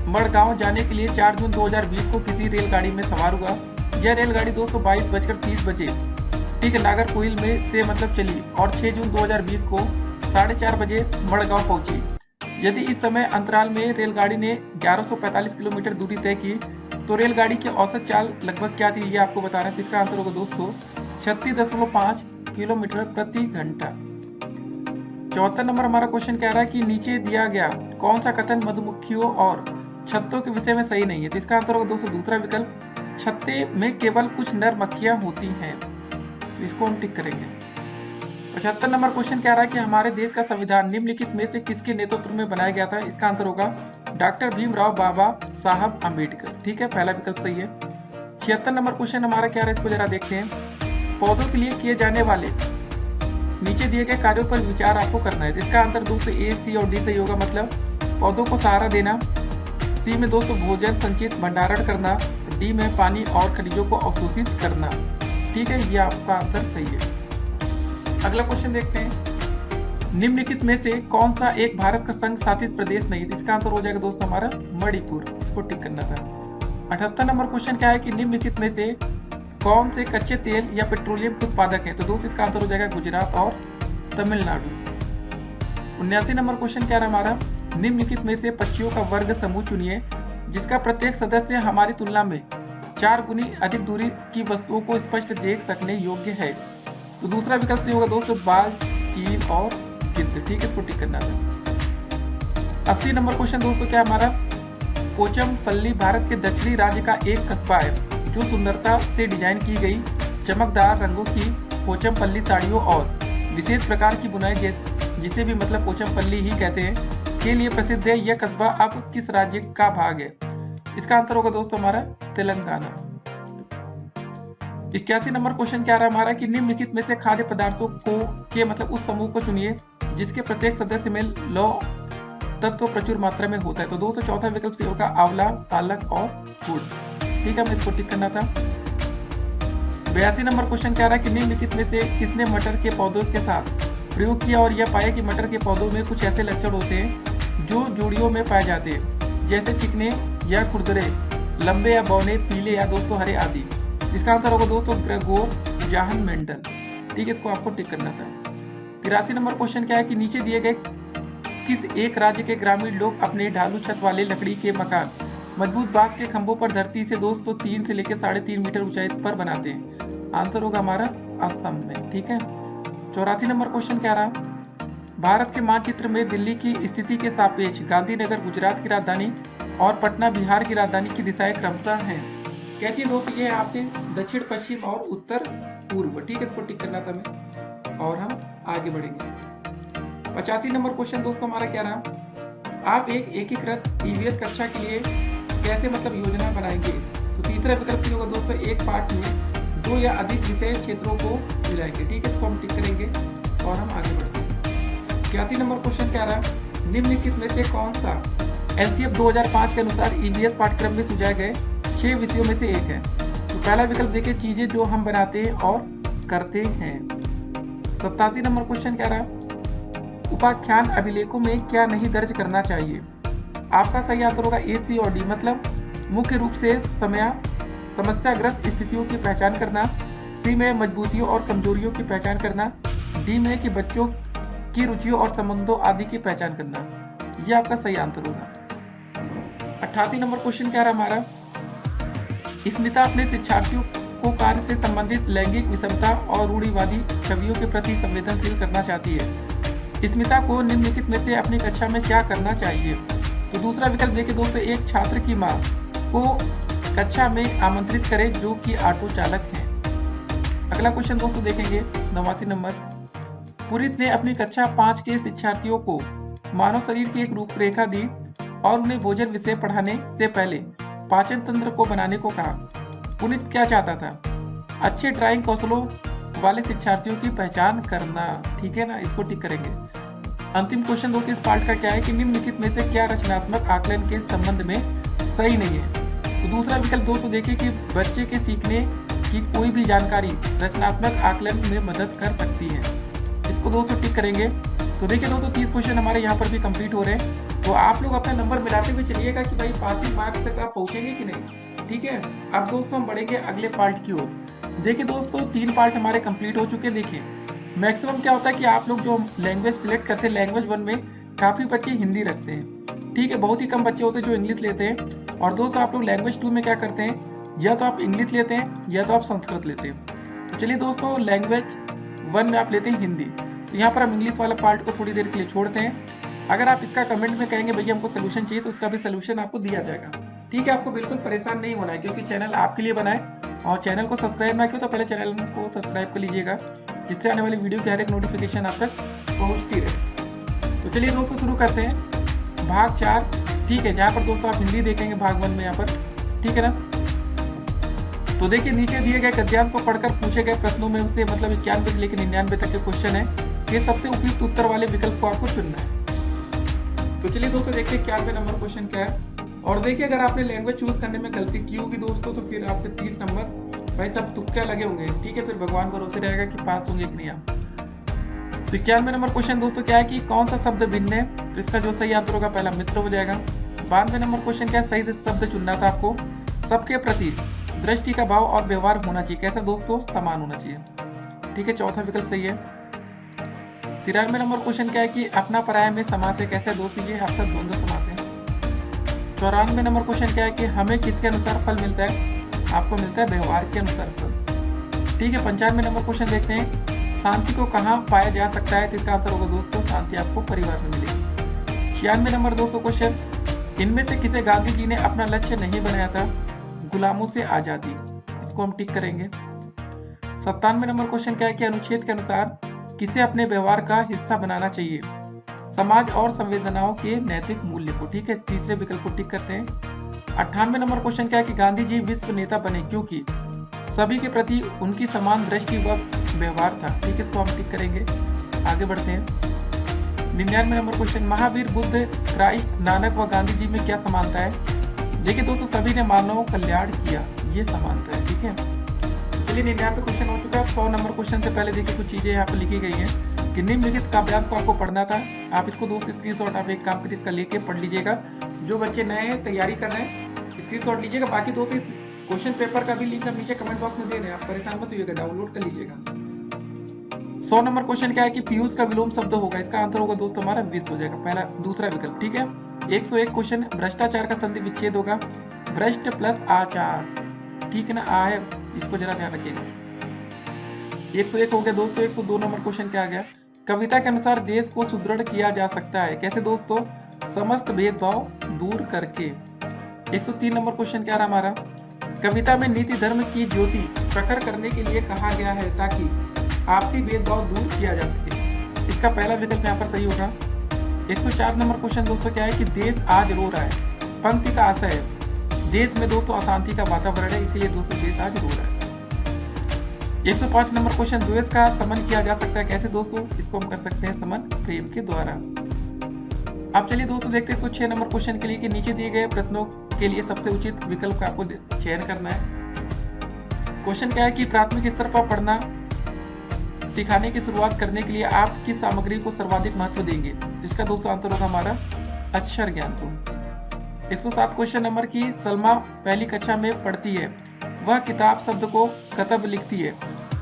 [SPEAKER 2] मड़गांव जाने के लिए 4 जून 2020 को किसी रेलगाड़ी में सवार हुआ। यह रेलगाड़ी दोस्तों 22:30 बजे ठीक है नागरकोइल में से मतलब चली और 6 जून 2020 को 4:30 बजे मड़गांव पहुंची। यदि इस समय अंतराल में रेलगाड़ी ने 1145 किलोमीटर दूरी तय की तो रेलगाड़ी की औसत चाल लगभग क्या थी, ये आपको बताना है। इसका आंसर होगा दोस्तों 36.5 किलोमीटर प्रति घंटा। 74 नंबर हमारा क्वेश्चन कह रहा है कि नीचे दिया गया कौन सा कथन मधुमक्खियों और छत्तों के विषय में सही नहीं है? तो इसका आंसर होगा दोस्तों दूसरा विकल्प, छत्ते में केवल कुछ नर मक्खियां होती हैं। तो इसको हम टिक करेंगे। 75 नंबर क्वेश्चन कह रहा है कि हमारे देश का संविधान निम्नलिखित में से किसके नेतृत्व में बनाया गया था? इसका आंसर होगा डॉक्टर भीमराव बाबा साहब अम्बेडकर। ठीक है, पहला विकल्प सही है। 76 नंबर क्वेश्चन हमारा क्या है, इसको जरा देखते हैं। पौधों के लिए किए जाने वाले नीचे दिए गए कार्यों पर विचार आपको करना है। इसका आंसर दोस्तों ए, सी और डी सही होगा। मतलब पौधों को सहारा देना, सी में दोस्तों भोजन संचित भंडारण करना, डी में पानी और खनिजों को अवशोषित करना। ठीक है, ये आपका आंसर सही है। अगला क्वेश्चन देखते हैं। निम्नलिखित में से कौन सा एक भारत का संघ शासित प्रदेश नहीं? इसका आंसर हो जाएगा दोस्तों हमारा मणिपुर। इसको टिक करना था। 78 नंबर क्वेश्चन क्या है कि निम्नलिखित में से कौन से कच्चे तेल या पेट्रोलियम के उत्पादक हैं? तो दोस्तों इसका आंसर हो जाएगा गुजरात और तमिलनाडु। 79 नंबर क्वेश्चन क्या है हमारा, निम्नलिखित में से पक्षियों का वर्ग समूह चुनिए जिसका प्रत्येक सदस्य हमारी तुलना में 4 गुनी अधिक दूरी की वस्तुओं को स्पष्ट देख सकने योग्य है। तो दूसरा विकल्प सही होगा दोस्तों बाज, चील और गिद्ध। ठीक है, इसको टिक करना था। 80 नंबर क्वेश्चन दोस्तों क्या हमारा, पोचमपल्ली भारत के दक्षिणी राज्य का एक कस्बा है जो सुंदरता से डिजाइन की गई चमकदार रंगों की पोचमपल्ली साड़ियों और विशेष प्रकार की बुनाई जिसे भी मतलब पोचमपल्ली ही कहते हैं के लिए प्रसिद्ध है। यह कस्बा अब किस राज्य का भाग है? इसका आंसर होगा दोस्तों हमारा तेलंगाना। 81 नंबर क्वेश्चन क्या रहा है हमारा कि निम्नलिखित में से खाद्य पदार्थों को के मतलब उस समूह को चुनिए जिसके प्रत्येक सदस्य में लौह तत्व प्रचुर मात्रा में होता है। तो दोस्तों चौथा विकल्प सही होगा आंवला, पालक और गुड़। ठीक है, हमें इसको टिक करना था। 82 नंबर क्वेश्चन क्या रहा है कि निम्नलिखित में से किसने मटर के पौधों के साथ प्रयोग किया और यह पाया कि मटर के पौधों में कुछ ऐसे लक्षण होते हैं जो जोड़ियों में पाए जाते हैं, जैसे चिकने या खुरदरे, लंबे या बौने, पीले या दोस्तों हरे आदि। इसका आंसर होगा दोस्तों ग्रेगोर जॉन मेंडल। ठीक है, इसको आपको टिक करना था। 83 नंबर क्वेश्चन क्या है कि नीचे दिए गए किस एक राज्य के ग्रामीण लोग अपने ढालू छत वाले लकड़ी के मकान मजबूत बांस के खंभों पर धरती से दोस्तों 3 से लेकर 3.5 मीटर ऊंचाई पर बनाते हैं? आंसर होगा हमारा असम में। ठीक है। 84 नंबर क्वेश्चन क्या रहा, भारत के मानचित्र में दिल्ली की स्थिति के सापेक्ष गांधीनगर गुजरात की राजधानी और पटना बिहार की राजधानी की दिशाएं क्रमशः हैं। कैसी दोस्तों? ये आपके दक्षिण पश्चिम और उत्तर पूर्व। ठीक है, इसको टिक करना था हमें और हम आगे बढ़ेंगे। 85 नंबर क्वेश्चन दोस्तों हमारा क्या रहा, आप एक एकीकृत ईवीएस कक्षा के लिए कैसे मतलब योजना बनाएंगे? तो तीसरा विकल्प सही होगा दोस्तों, एक पाठ में 2 या अधिक विषय क्षेत्रों को मिलाएंगे। ठीक है, इसको हम टिक करेंगे और हम आगे बढ़ते हैं। 81 नंबर क्वेश्चन क्या रहा, निम्नलिखित में से कौन सा एनसीएफ 2005 के अनुसार ईवीएस पाठ्यक्रम में सुझाए गए 6 विषयों में से एक है। तो पहला विकल्प देखिए, चीजें जो हम बनाते हैं और करते हैं। 87 नंबर क्वेश्चन क्या रहा, उपाख्यान अभिलेखों में क्या नहीं दर्ज करना चाहिए। आपका सही आंसर होगा ए, सी और डी, मतलब मुख्य रूप से समस्याग्रस्त स्थितियों की पहचान करना, सी में मजबूतियों और कमजोरियों की पहचान करना, डी में कि बच्चों की रुचियों और संबंधों आदि की पहचान करना। यह आपका सही आंसर होगा। 88 नंबर क्वेश्चन क्या रहा हमारा, स्मिता अपने शिक्षार्थियों को कार्य से संबंधित लैंगिक विषमता और रूढ़िवादी छवियों के प्रति संवेदनशील करना चाहती है। स्मिता को निम्नलिखित में से अपनी कक्षा में क्या करना चाहिए। तो दूसरा विकल्प देखिए दोस्तों, एक छात्र की मां को कक्षा में आमंत्रित करें जो कि ऑटो चालक है। अगला क्वेश्चन दोस्तों देखेंगे 89 नंबर, पुरीत ने अपनी कक्षा 5 के शिक्षार्थियों को मानव शरीर की एक रूपरेखा दी और उन्हें भोजन विषय पढ़ाने से पहले पाचन तंत्र को बनाने को कहा। पुनीत क्या चाहता था, अच्छे ड्राइंग कौशलों वाले शिक्षार्थियों की पहचान करना। ठीक है ना, इसको टिक करेंगे। अंतिम क्वेश्चन दोस्तों इस पार्ट का क्या है कि निम्नलिखित में से क्या रचनात्मक आकलन के संबंध में सही नहीं है। तो दूसरा विकल्प दोस्तों देखिए कि बच्चे के सीखने की कोई भी जानकारी रचनात्मक आकलन में मदद कर सकती है। इसको दोस्तों टिक करेंगे। तो देखिए दोस्तों 30 क्वेश्चन हमारे यहाँ पर भी कंप्लीट हो रहे हैं। तो आप लोग अपना नंबर मिलाते हुए चलिएगा कि भाई पासिंग मार्क्स तक आप पहुंचेंगे कि नहीं। ठीक है, अब दोस्तों हम बढ़ेंगे अगले पार्ट की ओर। देखिए दोस्तों 3 पार्ट हमारे कंप्लीट हो चुके हैं। देखिए मैक्सिमम क्या होता है कि आप लोग जो लैंग्वेज सिलेक्ट करते हैं, लैंग्वेज 1 में काफ़ी बच्चे हिंदी रखते हैं। ठीक है, बहुत ही कम बच्चे होते हैं जो इंग्लिश लेते हैं। और दोस्तों आप लोग लैंग्वेज 2 में क्या करते हैं, या तो आप इंग्लिश लेते हैं या तो आप संस्कृत लेते हैं। तो चलिए दोस्तों लैंग्वेज 1 में आप लेते हैं हिंदी। तो यहाँ पर हम इंग्लिश वाला पार्ट को थोड़ी देर के लिए छोड़ते हैं। अगर आप इसका कमेंट में कहेंगे भैया हमको सोल्यूशन चाहिए तो उसका भी सोल्यूशन आपको दिया जाएगा। ठीक है, आपको बिल्कुल परेशान नहीं होना है क्योंकि चैनल आपके लिए बना है। और चैनल को सब्सक्राइब ना किया तो पहले चैनल को सब्सक्राइब कर लीजिएगा, जिससे आने वाली वीडियो की हर एक नोटिफिकेशन आप तक पहुँचती रहे। तो चलिए दोस्तों शुरू करते हैं भाग 4। ठीक है, जहाँ पर दोस्तों आप हिंदी देखेंगे भाग 1 में यहाँ पर। ठीक है ना, तो देखिए नीचे दिए गए गद्यांश को पढ़कर पूछे गए प्रश्नों में से मतलब 91 से लेकर 99 तक के क्वेश्चन है। ये सबसे उपयुक्त उत्तर वाले विकल्प को आपको चुनना है। तो चलिए दोस्तों देखिए 91 नंबर क्वेश्चन क्या है। और देखिए अगर आपने लैंग्वेज चूज करने में गलती की होगी दोस्तों तो फिर आपके 30 नंबर भाई सब तुक्के लगे होंगे। ठीक है, फिर भगवान भरोसे रहेगा कि पास होंगे कि नहीं आप। तो 91 नंबर क्वेश्चन दोस्तों क्या है कि कौन सा शब्द भिन्न है। तो इसका जो सही आंसर होगा पहला मित्र हो जाएगा। 92 नंबर क्वेश्चन क्या है, सही शब्द चुनना था आपको। सबके प्रति दृष्टि का भाव और व्यवहार होना चाहिए। कैसा दोस्तों, समान होना चाहिए। ठीक है, चौथा विकल्प सही है। 93 नंबर क्वेश्चन क्या है कि अपना पराया में समास है। कैसे दोस्तों, ये आपका द्वंद्व समास है। 94 नंबर क्वेश्चन क्या है कि हमें किसके अनुसार फल मिलता है। आपको मिलता है व्यवहार के अनुसार फल। ठीक है, 95 नंबर क्वेश्चन देखते हैं, शांति को कहाँ पाया जा सकता है। तो इसका आंसर होगा दोस्तों शांति आपको परिवार में मिलेगी। 96 नंबर दोस्तों क्वेश्चन, इनमें से किसे गांधी जी ने अपना लक्ष्य नहीं बनाया था। गुलामों से आजादी, इसको हम टिक करेंगे। 97 नंबर क्वेश्चन क्या है कि अनुच्छेद के अनुसार किसे अपने व्यवहार का हिस्सा बनाना चाहिए। समाज और संवेदनाओं के नैतिक मूल्य को। ठीक है, तीसरे विकल्प को टिक करते हैं। 98 नंबर क्वेश्चन क्या है कि गांधी जी विश्व नेता बने क्योंकि सभी के प्रति उनकी समान दृष्टि व व्यवहार था। ठीक है, इसको हम टिक करेंगे। आगे बढ़ते हैं। 99 number question, Mahavir, Buddha, Christ, Nanak व गांधी जी में क्या समानता है। देखिए दोस्तों सभी ने मानव कल्याण किया, ये समानता है। ठीक है, चलिए 99 क्वेश्चन हो चुका है। 100 नंबर क्वेश्चन से पहले देखिए कुछ चीजें यहाँ पर लिखी गई हैं कि निम्नलिखित काव्यांश को आपको पढ़ना था। आप इसको दोस्त स्क्रीनशॉट आप एक काम करिए इसका लेके पढ़ लीजिएगा। जो बच्चे नए हैं तैयारी कर रहे हैं स्क्रीनशॉट लीजिएगा। बाकी दोस्त इस क्वेश्चन पेपर का भी लिंक हम नीचे कमेंट बॉक्स में दे रहे हैं, आप परेशान मत होइएगा, डाउनलोड कर लीजिएगा। 100 नंबर क्वेश्चन क्या है कि पीयूष का विलोम शब्द होगा। इसका आंसर होगा दोस्तों हमारा विष हो जाएगा, पहला दूसरा विकल्प। ठीक है, 101 क्वेश्चन, भ्रष्टाचार का संधि विच्छेद होगा भ्रष्ट प्लस आचार। ठीक है ना, आ है, इसको जरा ध्यान रखिएगा। 101 हो गया दोस्तों। 102 नंबर क्वेश्चन क्या आ गया, कविता के अनुसार देश को सुदृढ़ किया जा सकता है। कैसे दोस्तों, समस्त भेदभाव दूर करके। 103 नंबर क्वेश्चन क्या रहा हमारा, कविता में नीति धर्म की ज्योति प्रखर करने के लिए कहा गया है ताकि आपसी भेदभाव दूर किया जा सके। इसका पहला विकल्प यहाँ पर सही होगा। 104 नंबर क्वेश्चन दोस्तों क्या है कि देश आज रो रहा है। पंक्ति का आशय देश में दोस्तों अशांति का वातावरण है, इसीलिए दोस्तों देश आज रो रहा है। 105 नंबर क्वेश्चन, द्वेष का समन किया जा सकता है कैसे दोस्तों? इसको हम कर सकते हैं समन प्रेम के द्वारा। अब चलिए दोस्तों देखते हैं 106 नंबर क्वेश्चन के लिए कि नीचे दिए गए प्रश्नों के लिए सबसे उचित विकल्प का आपको चयन करना है। क्वेश्चन क्या है कि प्राथमिक स्तर पर पढ़ना सिखाने की शुरुआत करने के लिए आप किस सामग्री को सर्वाधिक महत्व देंगे? इसका दोस्तों आंसर होगा हमारा अक्षर ज्ञान को। 107 क्वेश्चन नंबर की सलमा पहली कक्षा में पढ़ती है, वह किताब शब्द को कतब लिखती है,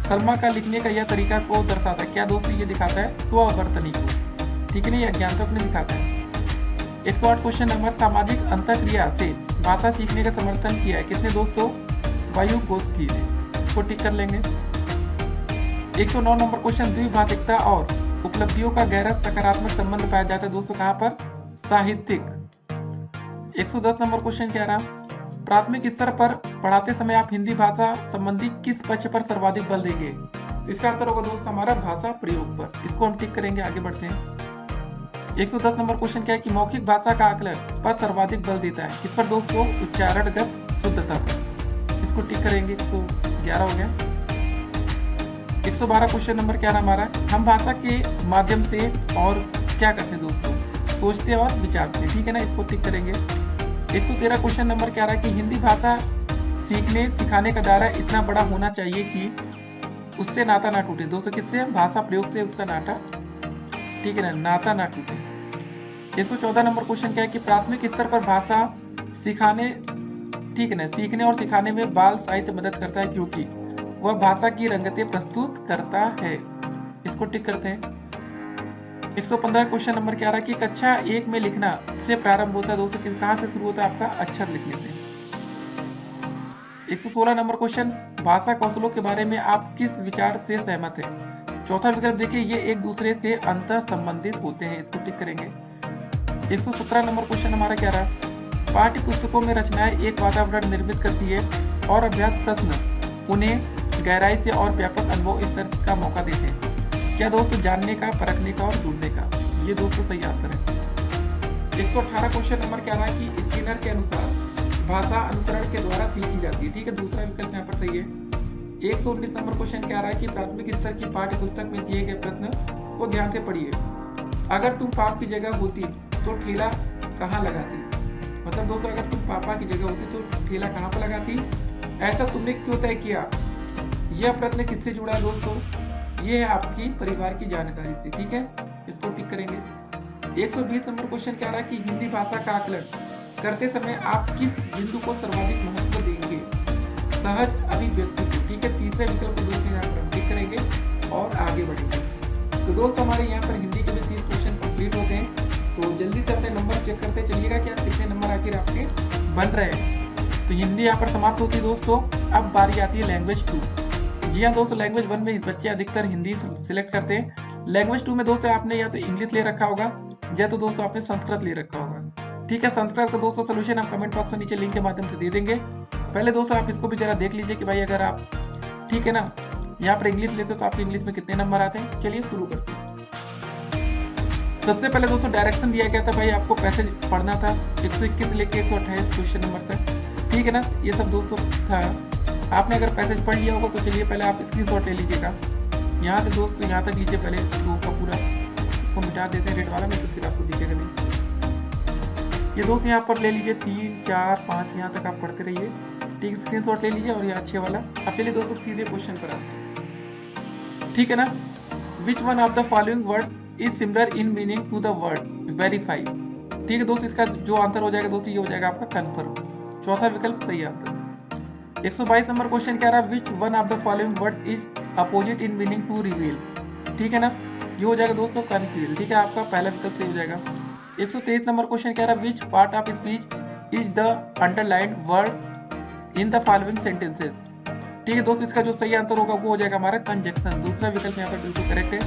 [SPEAKER 2] सलमा का लिखने का यह तरीका को दर्शाता है। क्या दोस्तों ये दिखाता है? स्ववर्तनी को, ठीक है ना, यह ज्ञानतक ने दिखाता है। 108 क्वेश्चन नंबर, सामाजिक अंतःक्रिया से भाषा सीखने का समर्थन किया है किसने दोस्तों? वायुकोस्की ने, इसको टिक कर लेंगे। 109 नंबर क्वेश्चन, द्विभाषिकता और उपलब्धियों का गहरा सकारात्मक संबंध पाया जाता है दोस्तों कहाँ पर? साहित्यिक। 110 नंबर क्वेश्चन कह रहा, प्राथमिक स्तर पर पढ़ाते समय आप हिंदी भाषा संबंधी किस पक्ष पर सर्वाधिक बल देंगे? इसका आंसर होगा दोस्तों हमारा भाषा प्रयोग पर, इसको हम टिक करेंगे। आगे बढ़ते हैं। 110 नंबर क्वेश्चन क्या है कि मौखिक भाषा का आकलन पर सर्वाधिक बल देता है किस पर दोस्तों? उच्चारणगत शुद्धता पर, इसको टिक करेंगे। 111 हो गया। 112 क्वेश्चन नंबर क्या रहा हमारा, हम भाषा के माध्यम से और क्या करते हैं दोस्तों? सोचते और विचारते, ठीक है ना, इसको टिक करेंगे। 113 क्वेश्चन नंबर क्या रहा कि हिंदी भाषा सीखने सिखाने का दायरा इतना बड़ा होना चाहिए कि उससे नाता ना टूटे दोस्तों। किससे? भाषा प्रयोग से उसका नाता, ठीक है ना, नाता ना टूटे। 114 नंबर क्वेश्चन क्या है कि प्राथमिक स्तर पर भाषा सिखाने, ठीक है ना, सीखने और सिखाने में बाल साहित्य मदद करता है क्योंकि वह भाषा की रंगतें प्रस्तुत करता है, इसको टिक करते हैं। 115 क्वेश्चन नंबर क्या रहा कि कक्षा 1 में लिखना से प्रारंभ होता है दोस्तों, कहाँ से शुरू होता है? आपका अक्षर लिखने से। 116 नंबर क्वेश्चन, भाषा कौशलों के बारे में आप किस विचार से सहमत हैं? चौथा विकल्प देखिए, ये एक दूसरे से अंतः संबंधित होते हैं, इसको टिक करेंगे। 117 नंबर क्वेश्चन हमारा क्या रहा, पाठ्य पुस्तकों में रचनाएं एक वातावरण निर्मित करती है और अभ्यास प्रश्न उन्हें गहराई से और व्यापक अनुभव स्तर का मौका देते हैं। क्या दोस्तों? जानने का, परखने का और जुड़ने का, ये दोस्तों सही आंसर है। 118 क्वेश्चन नंबर क्या रहा है कि स्किनर के अनुसार भाषा अनुकरण के द्वारा सीखी जाती है, ठीक है, दूसरा विकल्प यहाँ पर सही है। 119 नंबर क्वेश्चन क्या रहा है कि प्राथमिक स्तर की पाठ्य पुस्तक में दिए गए प्रश्न को ध्यान से पढ़िए। अगर तुम पाप की जगह होती तो ठेला कहाँ लगाती? मतलब दोस्तों अगर तुम पापा की जगह होती तो ठेला कहाँ पर लगाती? ऐसा तुमने क्यों तय किया? यह प्रश्न किससे जुड़ा है दोस्तों? ये है आपकी परिवार की जानकारी से, ठीक है, इसको टिक करेंगे। 120 नंबर क्वेश्चन क्या रहा है कि हिंदी भाषा का आकलन करते समय आप किस बिंदु को सर्वाधिक महत्व देंगे? सहज अभिव्यक्ति को, ठीक है, तीसरे विकल्प को दोस्तों यहाँ पर हम टिक करेंगे और आगे बढ़ेंगे। तो दोस्तों हमारे यहाँ पर हिंदी के भी 30 क्वेश्चन कंप्लीट होते हैं, तो जल्दी से अपने नंबर चेक करते चलिएगा कि आप कितने नंबर आखिर आपके बन रहे हैं। तो हिंदी यहाँ पर समाप्त होती है दोस्तों। अब बारी आती है लैंग्वेज 2। जी हाँ दोस्तों, लैंग्वेज 1 में बच्चे अधिकतर हिंदी सिलेक्ट करते हैं। लैंग्वेज 2 में दोस्तों आपने या तो इंग्लिश ले रखा होगा या तो दोस्तों आपने संस्कृत ले रखा होगा, ठीक है। संस्कृत का दोस्तों सोल्यूशन हम कमेंट बॉक्स में नीचे लिंक के माध्यम से दे देंगे। पहले दोस्तों आप इसको भी जरा देख लीजिए कि भाई अगर आप, ठीक है ना, यहाँ पर इंग्लिश लेते हो तो आपके इंग्लिश में कितने नंबर आते हैं। चलिए शुरू करते हैं। सबसे पहले दोस्तों डायरेक्शन दिया गया था, भाई आपको पैसेज पढ़ना था 121 से लेकर 128 क्वेश्चन नंबर तक, ठीक है ना, ये सब दोस्तों था। आपने अगर पैसेज पढ़ लिया होगा तो चलिए पहले आप स्क्रीनशॉट ले लीजिएगा। यहाँ से दोस्तों यहाँ तक लीजिए पहले तो का पूरा, इसको मिटा देते हैं रेड वाला में, तो फिर आपको दिखेगा नहीं। ये दोस्त यहाँ पर ले लीजिए 3, 4, 5 यहाँ तक आप पढ़ते रहिए, ठीक, स्क्रीनशॉट ले लीजिए। और ये अच्छे वाला अब चलिए दोस्तों सीधे क्वेश्चन पर आते हैं, ठीक है ना। Which one of the following words is similar in meaning to the word verify, ठीक है दोस्त, इसका जो आंसर हो जाएगा दोस्तों ये हो जाएगा आपका कन्फर्म, चौथा विकल्प सही आंसर। 122 नंबर क्वेश्चन क्या रहा है, which one of the following word is opposite in meaning to reveal, ठीक है ना, ये हो जाएगा दोस्तों कन्फ्यूज, ठीक है, आपका पहला विकल्प सही हो जाएगा। 123 नंबर क्वेश्चन कह रहा है which part of speech is the underlined word in the following sentences, ठीक है दोस्तों, इसका जो सही आंसर होगा वो हो जाएगा हमारा कंजक्शन, दूसरा विकल्प यहाँ पर बिल्कुल करेक्ट है,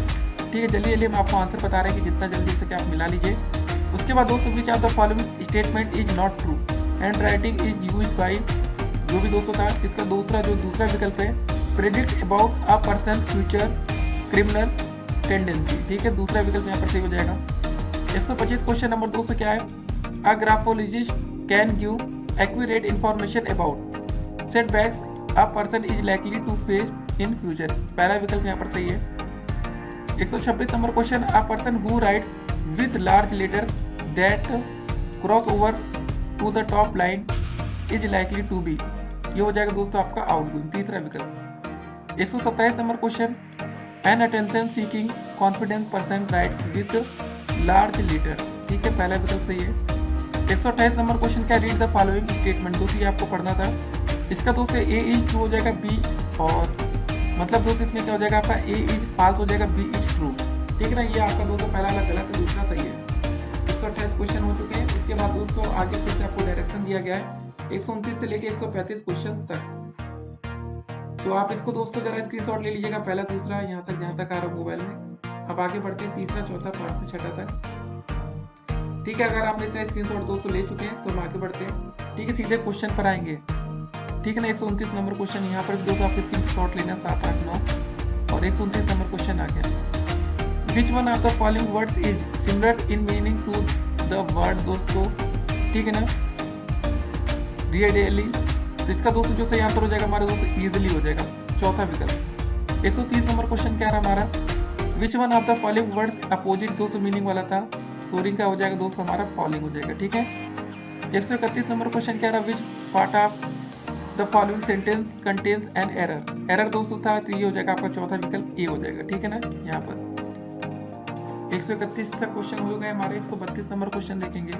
[SPEAKER 2] ठीक है। जल्दी जल्दी हम आपको आंसर बता रहे हैं कि जितना जल्दी सके आप मिला लीजिए। उसके बाद दोस्तों विच of the following statement is not true, hand writing is use by, जो भी दोस्तों था, इसका दूसरा विकल्प है predict about a person future criminal tendency, ठीक है, दूसरा विकल्प यहाँ पर सही हो जाएगा। 125 क्वेश्चन नंबर 200 क्या है, अ graphologist can give accurate information about setbacks a person is likely to face in future। पहला विकल्प यहाँ पर सही है। 126 number question, a person who writes with large letters that cross over to the top line is likely to be, ये हो जाएगा दोस्तों आपका आउटगोइंग, तीसरा विकल्प। 127 number question, an attention seeking confident person writes with large letters, ठीक है, पहला विकल्प सही है। 128 नंबर क्वेश्चन, क्या रीड द फॉलोइंग स्टेटमेंट, दोस्तों ये आपको पढ़ना था। इसका दोस्तों ए इज ट्रू हो जाएगा, बी और मतलब दोस्तों इसमें क्या हो जाएगा आपका ए इज फॉल्स हो जाएगा, बी इज ट्रू, ठीक है ना। ये आपका दोस्तों पहला वाला गलत है, दूसरा सही है। 128 क्वेश्चन हो चुके हैं। उसके बाद दोस्तों आगे फिर से आपको डायरेक्शन दिया गया है 129 से लेके 135 क्वेश्चन तक। तो आप इसको दोस्तों जरा स्क्रीनशॉट ले लीजिएगा, पहला दूसरा यहाँ तक जहाँ तक आ रहा है मोबाइल में। अब आगे बढ़ते हैं तीसरा, चौथा, पांचवा, छठा तक, ठीक है। अगर आपने इतना स्क्रीनशॉट दोस्तों ले चुके हैं तो हम आगे बढ़ते हैं, ठीक है, सीधे क्वेश्चन पर आएंगे, ठीक है ना। 129 नंबर क्वेश्चन यहाँ पर दोस्तों आपको स्क्रीनशॉट लेना 7, 8, 9 और 129 नंबर क्वेश्चन आ गया। Which one of the following words is similar in meaning to the word, दोस्तों ठीक है ना, रियली। तो इसका दोस्तों जो सही आंसर हो जाएगा हमारे दोस्तों इजीली हो जाएगा, चौथा विकल्प। 130 नंबर क्वेश्चन क्या रहा हमारा, विच one of the following words opposite, दोस्तों मीनिंग वाला था, सोरिंग का हो जाएगा दोस्तों हमारा फॉलोइंग हो जाएगा, ठीक है। 131 नंबर क्वेश्चन क्या रहा, which part of the following sentence contains an error, error दोस्तों था, तो ये हो जाएगा आपका चौथा विकल्प ए हो जाएगा, ठीक है ना। यहाँ पर 131 तक क्वेश्चन हो गए हमारे। 132 नंबर क्वेश्चन देखेंगे,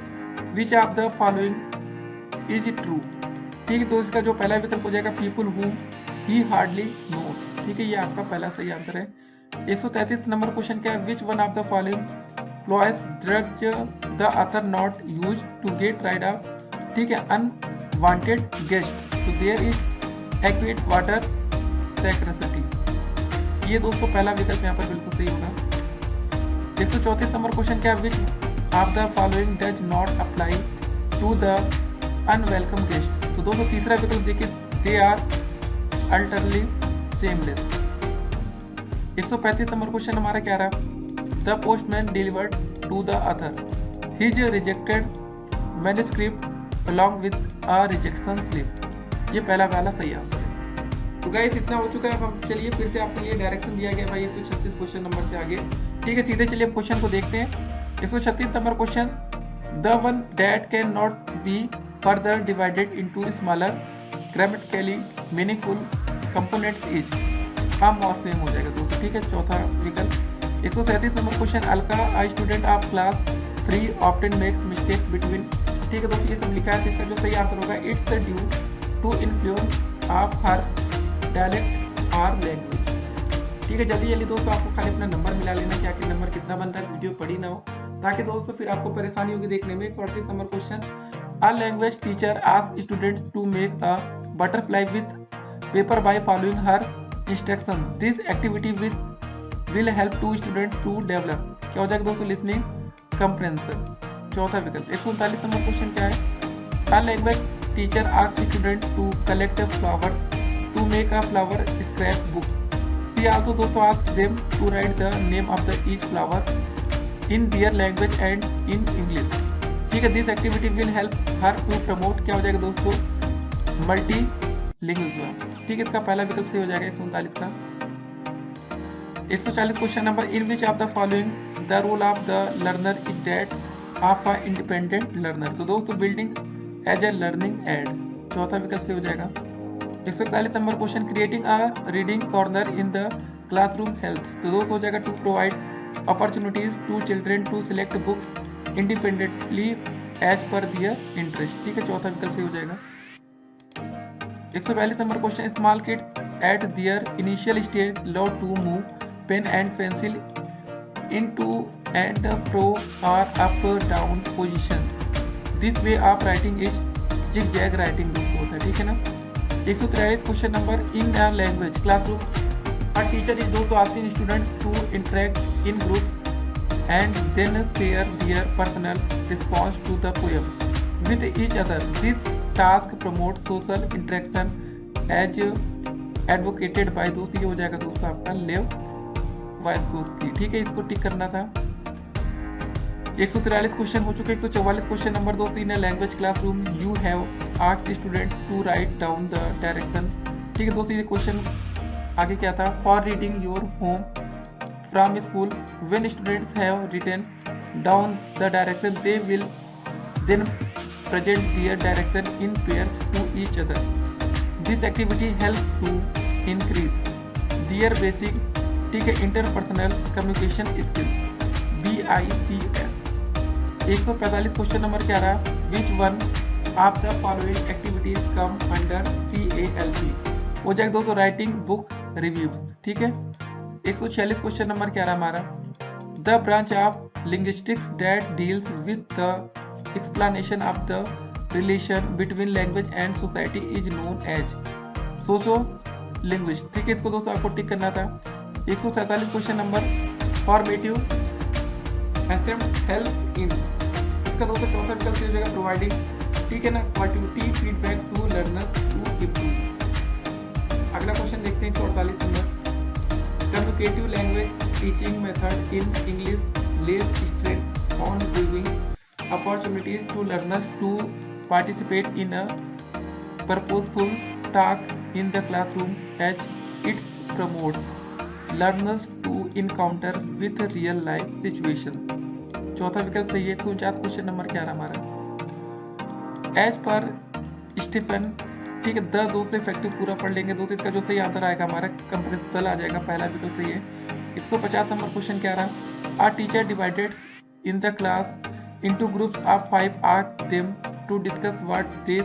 [SPEAKER 2] which of the following is true, ठीक है। तो इसका जो पहला विकल्प हो जाएगा people whom he hardly knows, ठीक है, ये आपका पहला सही आंसर है। 133 नंबर क्वेश्चन क्या है, which one of the following ploys drugs the author not use to get rid of, ठीक है, अनवांटेड गेस्ट, तो there is adequate water scarcity, ये दोस्तों पहला विकल्प यहाँ पर बिल्कुल सही होगा। 134 नंबर क्वेश्चन क्या है, which of the following does not apply to the unwelcome guest, तो दोस्तों तीसरा विकल्प देखिए, they are utterly shameless. 135 number question हमारा क्या रहा, the postman delivered to the author his rejected manuscript along with a rejection slip, ये पहला वाला सही आंसर है। तो गाइस इतना हो चुका है। अब हम चलिए फिर से आपको ये डायरेक्शन दिया गया भाई 136 क्वेश्चन नंबर से आगे, ठीक है, सीधे चलिए क्वेश्चन को देखते हैं। 136 number question, the one that can not be further divided into smaller grammatically meaningful components is a morpheme हो जाएगा दोस्तों, ठीक है, चौथा विकल्प। 137 number question, Alka a student of class 3 often makes mistakes between, ठीक है दोस्तों ये सब लिखा है, तो इसका जो सही आंसर होगा it's due to influence of her dialect और लैंग्वेज, ठीक है। जल्दी जल्दी दोस्तों आपको खाली अपना नंबर मिला लेना कि आखिर नंबर कितना बन रहा है, वीडियो पड़ी ना हो, ताकि दोस्तों फिर आपको परेशानी होगी देखने में। 138 number question, a language teacher ask students to make a butterfly with paper by following her instruction, this activity will help to student to develop, क्या हो जाएगा दोस्तों, लिसनिंग कंप्रेhension, चौथा विकल्प। 139 नंबर क्वेश्चन क्या है, a language teacher ask student to collect flowers to make a flower scrap book, she also दोस्तों ask them to write the name of the each flower in their language and in English, ठीक है, this activity will help her to promote, क्या हो जाएगा दोस्तों, multi linguism, ठीक है, इसका पहला विकल्प सही हो जाएगा 139 का। 140 question number, in which of the following the role of the learner is that of a independent learner, तो दोस्तों building as a learning aid, चौथा विकल्प सही हो जाएगा। 141 number question, creating a reading corner in the classroom helps, तो दोस्तों हो जाएगा to provide opportunities to children to select books independently as per their interest, ठीक है, चौथा विकल्प सही हो जाएगा। 142 number question, small kids at their initial stage love to move pen and pencil into and fro or up down position, this way of writing is zigzag writing दोस्तों होता है, ठीक है ना। 143 question number, in a language classroom a teacher is also asking students to interact in groups and then share their personal response to the poem with each other, this task promotes social interaction as advocated by, दोस्तों ये हो जाएगा दोस्तों आपका लेव Vygotsky, ठीक है, इसको टिक करना था। 143 क्वेश्चन हो चुके। 144 question number 2, in language classroom you have asked student to write down the direction. ठीक है दोस्तों, ये क्वेश्चन आगे क्या था, for reading your home from school when students have written down the direction they will then present their direction in pairs to each other. This activity help to increase their basic, ठीक है, interpersonal communication skills BICS। 145 question number क्या रहा, विच one of the following activities come under CALP। हो जाएगा दोस्तों writing book reviews. ठीक है। 146 question number क्या रहा हमारा, the branch of linguistics that deals with the explanation of the relation between language and society is known as socio linguist. ठीक है, इसको दोस्तों आपको टिक करना था। 147 question number, formative help in, इसका दोस्तों चौथा विकल्प हो जाएगा प्रोवाइडिंग, ठीक है ना, quality feedback to learners to improve. अगला क्वेश्चन देखते हैं 148 number, communicative language teaching method in English less stress on giving opportunities to learners to participate in a purposeful talk in the classroom as its promote learners to encounter with real life situation. चौथा विकल्प सही है। 149 question number क्या रहा हमारा, as per Stephen, ठीक है, the दोस्त इफेक्टिव पूरा पढ़ लेंगे दोस्तों, इसका जो सही आंसर आएगा हमारा कंप्रेसिबल आ जाएगा, पहला विकल्प सही है। 150 नंबर क्वेश्चन क्या रहा, a teacher divided in the class into groups of 5 ask them to discuss what they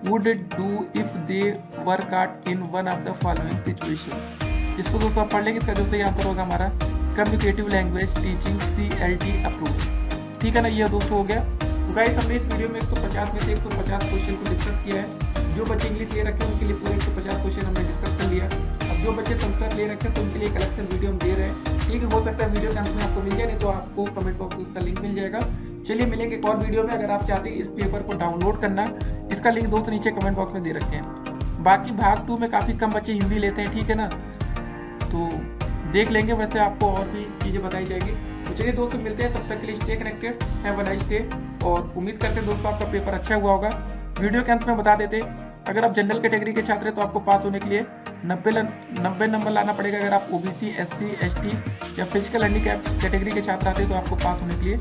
[SPEAKER 2] would do if they were caught in one of the following situation। इसको दोस्तों आप पढ़ लेंगे, इसका जो सही आंसर होगा हमारा communicative language teaching CLT approve. ठीक है ना, ये दोस्तों हो गया। तो गाइस हमने इस वीडियो में 150 में से 150 क्वेश्चन को डिस्कस किया है। जो बच्चे इंग्लिश ले रखे हैं उनके लिए पूरे 150 क्वेश्चन हमने डिस्कस कर लिया। अब जो बच्चे संस्कृत ले रखे हैं तो उनके लिए कलेक्शन वीडियो हम दे रहे हैं। ठीक है, हो सकता है वीडियो के अंत में आपको मिल जाए, नहीं तो आपको कमेंट बॉक्स में इसका लिंक मिल जाएगा। चलिए मिलेंगे एक और वीडियो में। अगर आप चाहते हैं इस पेपर को डाउनलोड करना, इसका लिंक दोस्तों नीचे कमेंट बॉक्स में दे रखे हैं। बाकी भाग 2 में काफ़ी कम बच्चे हिंदी लेते हैं, ठीक है ना, तो देख लेंगे, वैसे आपको और भी चीज़ें बताई जाएगी। तो चलिए दोस्तों मिलते हैं, तब तक के लिए stay connected, have a nice day. और उम्मीद करते हैं दोस्तों आपका पेपर अच्छा हुआ होगा। वीडियो के अंत में बता देते, अगर आप जनरल कैटेगरी के छात्र हैं तो आपको पास होने के लिए 90 नंबर लाना पड़ेगा। अगर आप OBC SC ST या फिजिकल हैंडीकैप कैटेगरी के छात्र आते हैं तो आपको पास होने के लिए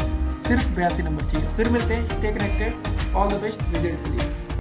[SPEAKER 2] सिर्फ 82 नंबर चाहिए। फिर मिलते हैं, stay connected, all the best result के लिए।